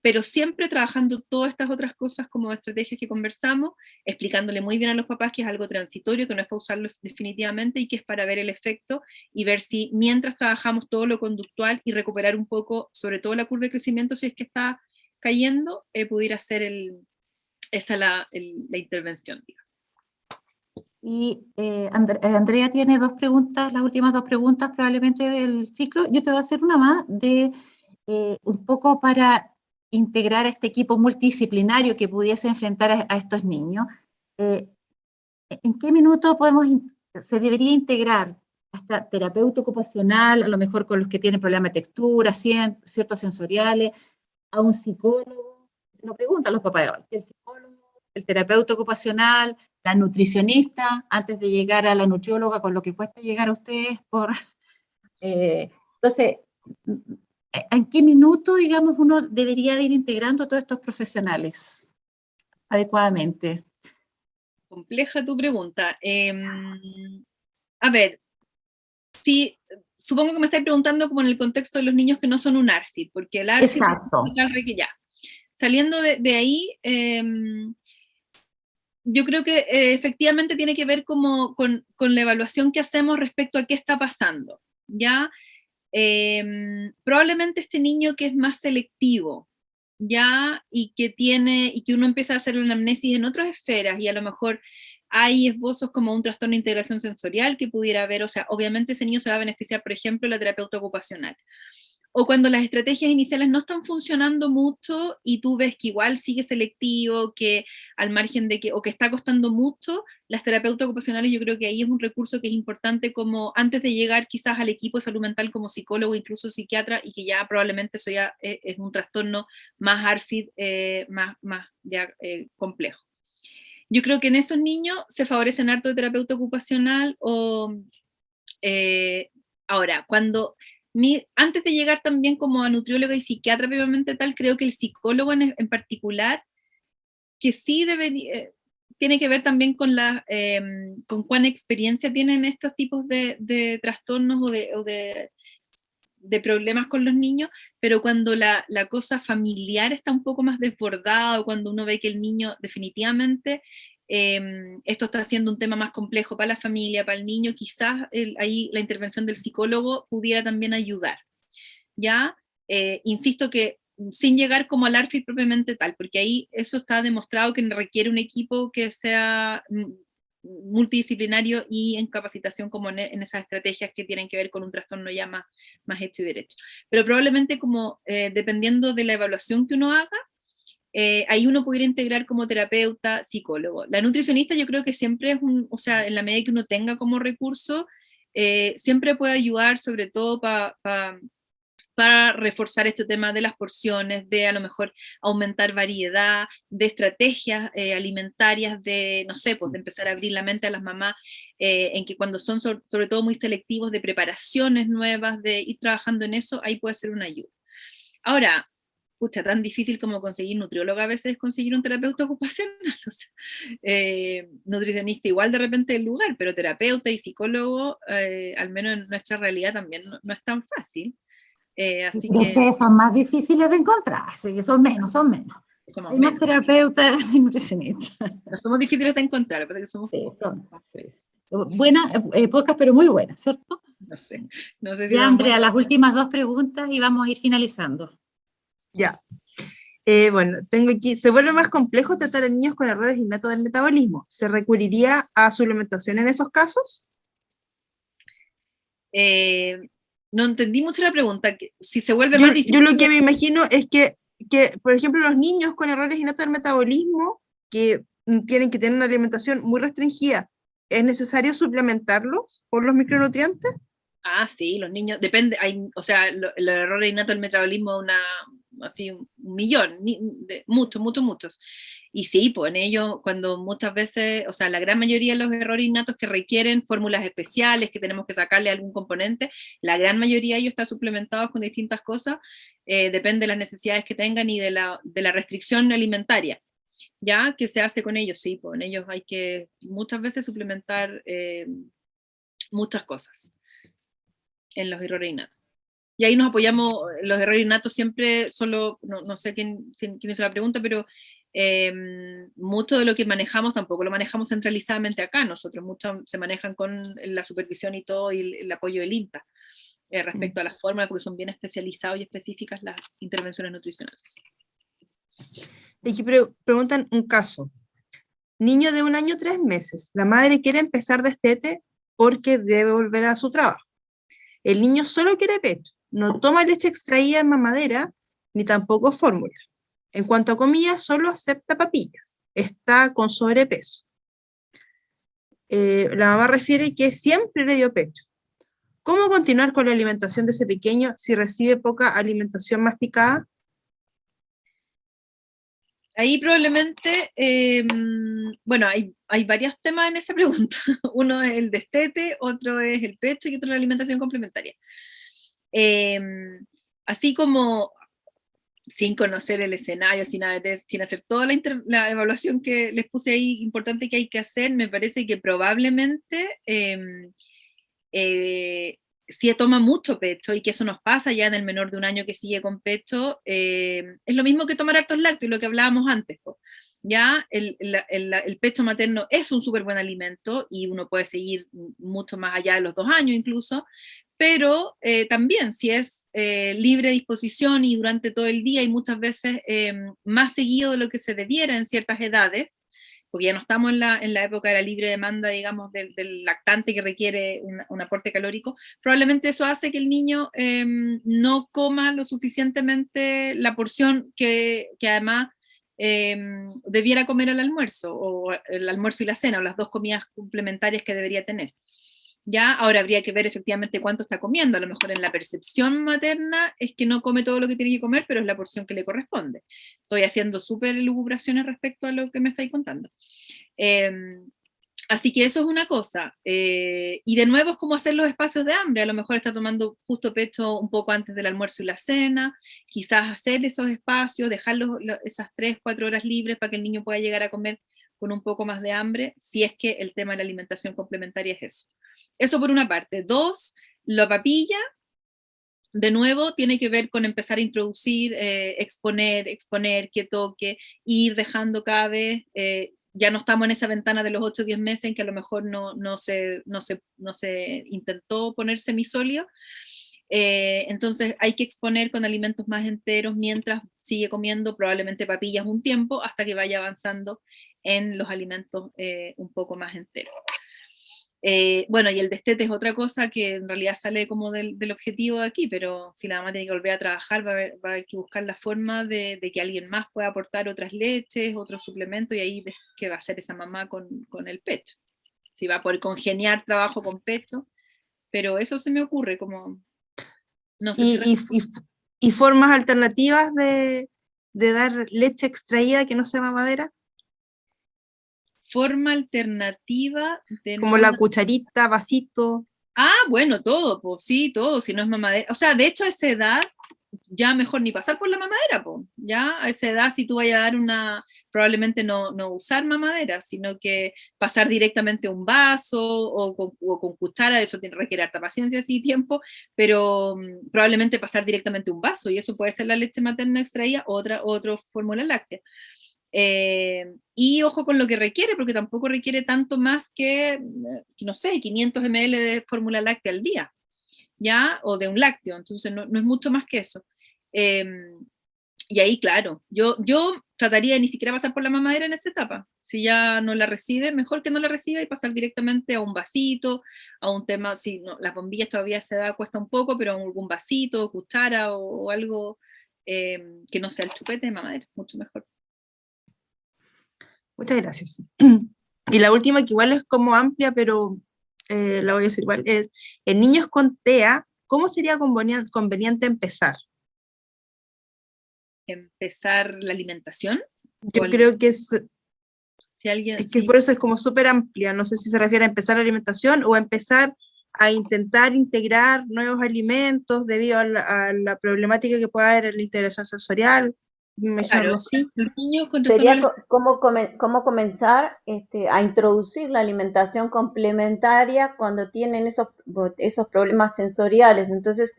Pero siempre trabajando todas estas otras cosas como estrategias que conversamos, explicándole muy bien a los papás que es algo transitorio, que no es para usarlo definitivamente y que es para ver el efecto y ver si mientras trabajamos todo lo conductual y recuperar un poco, sobre todo la curva de crecimiento, si es que está cayendo, pudiera ser esa la intervención, digamos. Y Andrea tiene dos preguntas, las últimas dos preguntas probablemente del ciclo. Yo te voy a hacer una más de un poco para integrar a este equipo multidisciplinario que pudiese enfrentar a estos niños. ¿En qué minuto se debería integrar hasta terapeuta ocupacional, a lo mejor con los que tienen problemas de textura, ciertos sensoriales, a un psicólogo? Lo preguntan los papás, el psicólogo, el terapeuta ocupacional, la nutricionista, antes de llegar a la nutrióloga, con lo que cuesta llegar a ustedes entonces, ¿en qué minuto, digamos, uno debería de ir integrando a todos estos profesionales adecuadamente? Compleja tu pregunta. A ver, sí, supongo que me estáis preguntando como en el contexto de los niños que no son un ARFID, porque el ARFID es que ya. Saliendo de ahí, yo creo que efectivamente tiene que ver como con la evaluación que hacemos respecto a qué está pasando, ¿ya? Probablemente este niño que es más selectivo, ¿ya? Y que uno empieza a hacer la anamnesis en otras esferas y a lo mejor hay esbozos como un trastorno de integración sensorial que pudiera haber, o sea, obviamente ese niño se va a beneficiar, por ejemplo, de la terapeuta ocupacional. O cuando las estrategias iniciales no están funcionando mucho y tú ves que igual sigue selectivo, que al margen de que, o que está costando mucho, las terapeutas ocupacionales yo creo que ahí es un recurso que es importante como antes de llegar quizás al equipo de salud mental como psicólogo, incluso psiquiatra, y que ya probablemente eso ya es un trastorno más ARFID, más ya, complejo. Yo creo que en esos niños se favorecen harto de terapeuta ocupacional ahora, antes de llegar también como a nutrióloga y psiquiatra previamente tal, creo que el psicólogo en particular, que sí tiene que ver también con con cuán experiencia tienen estos tipos de trastornos o de problemas con los niños, pero cuando la cosa familiar está un poco más desbordada, o cuando uno ve que el niño definitivamente esto está siendo un tema más complejo para la familia, para el niño, quizás ahí la intervención del psicólogo pudiera también ayudar, ¿ya? Insisto que sin llegar como al ARFID propiamente tal, porque ahí eso está demostrado que requiere un equipo que sea multidisciplinario y en capacitación como en esas estrategias que tienen que ver con un trastorno ya más hecho y derecho. Pero probablemente como dependiendo de la evaluación que uno haga, ahí uno pudiera integrar como terapeuta, psicólogo. La nutricionista yo creo que siempre es o sea, en la medida que uno tenga como recurso, siempre puede ayudar, sobre todo para para reforzar este tema de las porciones, de a lo mejor aumentar variedad, de estrategias alimentarias, de, no sé, pues de empezar a abrir la mente a las mamás, en que cuando son sobre todo muy selectivos de preparaciones nuevas, de ir trabajando en eso, ahí puede ser una ayuda. Ahora, pucha, tan difícil como conseguir nutriólogo a veces es conseguir un terapeuta ocupacional, o sea, nutricionista igual de repente el lugar, pero terapeuta y psicólogo, al menos en nuestra realidad también no es tan fácil. Así Pero que ustedes son más difíciles de encontrar, así que son menos. somos Hay más menos. terapeutas y nutricionistas. No somos difíciles de encontrar, pero que somos Sí, sí. Buenas, pocas, pero muy buenas, ¿cierto? no sé si Ya, vamos Andrea, las últimas 2 preguntas y vamos a ir finalizando. Ya. Bueno, tengo aquí, se vuelve más complejo tratar a niños con errores innatos del metabolismo. ¿Se recurriría a suplementación en esos casos? no entendí mucho la pregunta, que si se vuelve Yo, más difícil. yo lo que me imagino es que, por ejemplo, los niños con errores innatos del metabolismo, que tienen que tener una alimentación muy restringida, ¿es necesario suplementarlos por los micronutrientes? Ah, sí, los niños, depende, o sea, los errores innatos del metabolismo, así, un millón, muchos. Y sí, pues en ellos, cuando muchas veces, o sea, la gran mayoría de los errores innatos que requieren fórmulas especiales, que tenemos que sacarle algún componente, la gran mayoría de ellos está suplementados con distintas cosas, depende de las necesidades que tengan y de la restricción alimentaria. ¿Ya? ¿Qué se hace con ellos? Sí, pues en ellos hay que muchas veces suplementar muchas cosas en los errores innatos. Y ahí nos apoyamos, los errores innatos siempre, no sé quién hizo la pregunta, pero mucho de lo que manejamos tampoco lo manejamos centralizadamente acá, nosotros muchos se manejan con la supervisión y todo, y el apoyo del INTA, respecto a las fórmulas, porque son bien especializados y específicas las intervenciones nutricionales. Aquí preguntan un caso. Niño de 1 año 3 meses. La madre quiere empezar destete porque debe volver a su trabajo. El niño solo quiere pecho. No toma leche extraída en mamadera, ni tampoco fórmula. En cuanto a comida, solo acepta papillas. Está con sobrepeso. La mamá refiere que siempre le dio pecho. ¿Cómo continuar con la alimentación de ese pequeño si recibe poca alimentación masticada? Ahí probablemente, bueno, hay varios temas en esa pregunta. Uno es el destete, otro es el pecho y otro la alimentación complementaria. Así como sin conocer el escenario, sin hacer toda la evaluación que les puse ahí importante que hay que hacer, me parece que probablemente si toma mucho pecho, y que eso nos pasa ya en el menor de 1 año que sigue con pecho, es lo mismo que tomar hartos lácteos, lo que hablábamos antes, ya el pecho materno es un súper buen alimento, y uno puede seguir mucho más allá de los 2 años incluso, pero también si es libre disposición y durante todo el día, y muchas veces más seguido de lo que se debiera en ciertas edades, porque ya no estamos en la época de la libre demanda, digamos, del lactante que requiere un aporte calórico, probablemente eso hace que el niño no coma lo suficientemente la porción que además debiera comer al almuerzo, o el almuerzo y la cena, o las 2 comidas complementarias que debería tener. Ya, ahora habría que ver efectivamente cuánto está comiendo. A lo mejor en la percepción materna es que no come todo lo que tiene que comer, pero es la porción que le corresponde. Estoy haciendo súper elucubraciones respecto a lo que me estáis contando. Así que eso es una cosa. Y de nuevo es como hacer los espacios de hambre. A lo mejor está tomando justo pecho un poco antes del almuerzo y la cena. Quizás hacer esos espacios, dejar esas 3-4 horas libres para que el niño pueda llegar a comer con un poco más de hambre, si es que el tema de la alimentación complementaria es eso. Eso por una parte. 2, la papilla, de nuevo, tiene que ver con empezar a introducir, exponer, que toque, ir dejando cada vez, ya no estamos en esa ventana de los 8 o 10 meses en que a lo mejor no se intentó poner semisólido. Entonces hay que exponer con alimentos más enteros mientras sigue comiendo probablemente papillas un tiempo, hasta que vaya avanzando en los alimentos un poco más enteros. Bueno, y el destete es otra cosa que en realidad sale como del objetivo de aquí, pero si la mamá tiene que volver a trabajar, va a haber que buscar la forma de que alguien más pueda aportar otras leches, otros suplementos, y ahí qué va a hacer esa mamá con el pecho. Si va a poder congeniar trabajo con pecho, pero eso se me ocurre como... No sé si ¿Y formas alternativas de dar leche extraída que no sea mamadera? Forma alternativa de Como la cucharita, vasito. Ah, bueno, todo, pues sí, todo, si no es mamadera. O sea, de hecho, a esa edad, ya mejor ni pasar por la mamadera, pues. Ya a esa edad, si tú vayas a dar probablemente no usar mamadera, sino que pasar directamente a un vaso o con cuchara, eso requiere harta paciencia y tiempo, pero probablemente pasar directamente a un vaso, y eso puede ser la leche materna extraída o otra fórmula láctea. Y ojo con lo que requiere, porque tampoco requiere tanto más que, no sé, 500 ml de fórmula láctea al día, ¿ya? O de un lácteo, entonces no es mucho más que eso. Y ahí, claro, yo trataría de ni siquiera pasar por la mamadera en esa etapa. Si ya no la recibe, mejor que no la reciba y pasar directamente a un vasito, a un tema, si no, las bombillas todavía a esa edad cuesta un poco, pero algún vasito, cuchara o algo que no sea el chupete de mamadera, mucho mejor. Muchas gracias. Y la última, que igual es como amplia, pero la voy a decir igual, es, en niños con TEA, ¿cómo sería conveniente empezar? ¿Empezar la alimentación? Yo creo que es Si que por eso es como súper amplia, no sé si se refiere a empezar la alimentación o a empezar a intentar integrar nuevos alimentos debido a la problemática que pueda haber en la integración sensorial. Claro, Así. los niños con Sería trastorno cómo comenzar a introducir la alimentación complementaria cuando tienen esos problemas sensoriales. Entonces,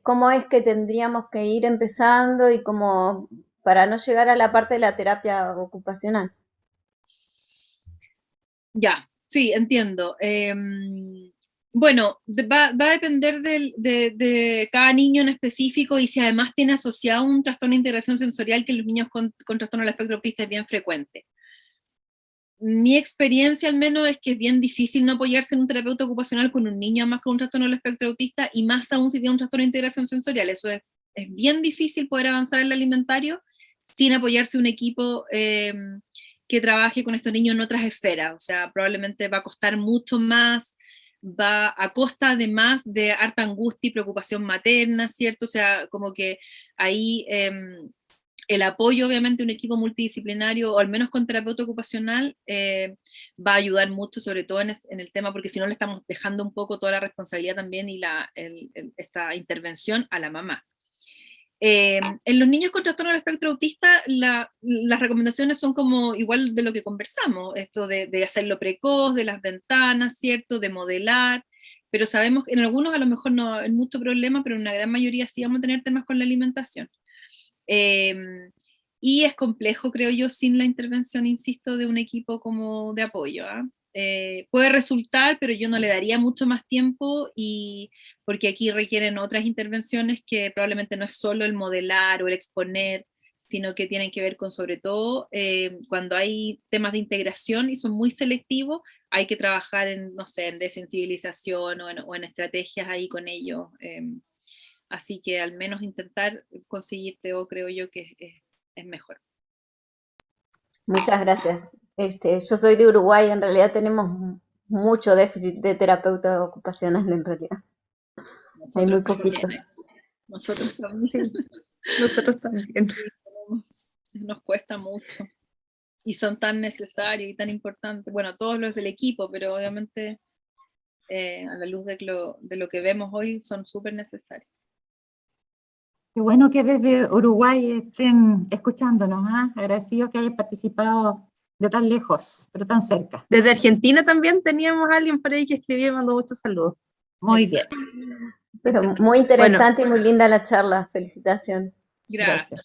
¿cómo es que tendríamos que ir empezando y cómo para no llegar a la parte de la terapia ocupacional? Ya, sí, entiendo. Bueno, va a depender de cada niño en específico y si además tiene asociado un trastorno de integración sensorial, que en los niños con trastorno del espectro autista es bien frecuente. Mi experiencia al menos es que es bien difícil no apoyarse en un terapeuta ocupacional con un niño más con un trastorno del espectro autista, y más aún si tiene un trastorno de integración sensorial. Eso es bien difícil poder avanzar en el alimentario sin apoyarse un equipo que trabaje con estos niños en otras esferas. O sea, probablemente va a costar mucho más, va a costa además de harta angustia y preocupación materna, ¿cierto? O sea, como que ahí el apoyo obviamente de un equipo multidisciplinario, o al menos con terapeuta ocupacional, va a ayudar mucho, sobre todo en el tema, porque si no le estamos dejando un poco toda la responsabilidad también y esta intervención a la mamá. En los niños con trastorno del espectro autista, las recomendaciones son como igual de lo que conversamos, esto de hacerlo precoz, de las ventanas, ¿cierto? De modelar, pero sabemos que en algunos a lo mejor no hay mucho problema, pero en una gran mayoría sí vamos a tener temas con la alimentación. Y es complejo, creo yo, sin la intervención, insisto, de un equipo como de apoyo. Puede resultar, pero yo no le daría mucho más tiempo, porque aquí requieren otras intervenciones que probablemente no es solo el modelar o el exponer, sino que tienen que ver con, sobre todo, cuando hay temas de integración y son muy selectivos, hay que trabajar en, no sé, en desensibilización o en estrategias ahí con ellos. Así que al menos intentar conseguir TO creo yo que es mejor. Muchas gracias. Yo soy de Uruguay, en realidad tenemos mucho déficit de terapeutas ocupacionales en realidad. Hay muy poquito. Nosotros también. Nosotros también. Nos cuesta mucho. Y son tan necesarios y tan importantes. Bueno, todos los del equipo, pero obviamente a la luz de lo que vemos hoy son súper necesarios. Qué bueno que desde Uruguay estén escuchándonos, ¿eh? Agradecidos que hayan participado de tan lejos, pero tan cerca. Desde Argentina también teníamos a alguien por ahí que escribía y mandó muchos saludos. Muy bien. Pero muy interesante y muy linda la charla. Felicitaciones. Gracias.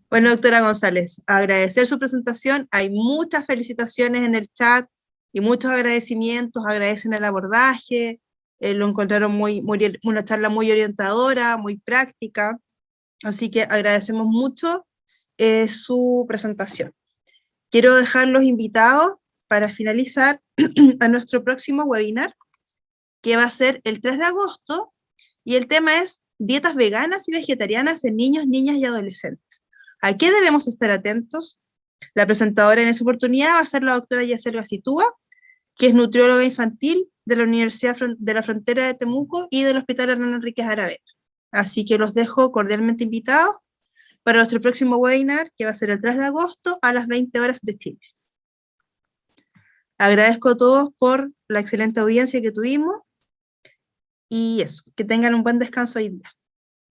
Bueno, doctora González, agradecer su presentación. Hay muchas felicitaciones en el chat y muchos agradecimientos. Agradecen el abordaje. Lo encontraron una charla muy orientadora, muy práctica. Así que agradecemos mucho su presentación. Quiero dejarlos invitados para finalizar a nuestro próximo webinar, que va a ser el 3 de agosto, y el tema es dietas veganas y vegetarianas en niños, niñas y adolescentes. ¿A qué debemos estar atentos? La presentadora en esa oportunidad va a ser la doctora Yacel Gacitúa, que es nutrióloga infantil de la Universidad de la Frontera de Temuco y del Hospital Hernán Enríquez Aravena. Así que los dejo cordialmente invitados para nuestro próximo webinar, que va a ser el 3 de agosto a las 20 horas de Chile. Agradezco a todos por la excelente audiencia que tuvimos y eso, que tengan un buen descanso hoy día.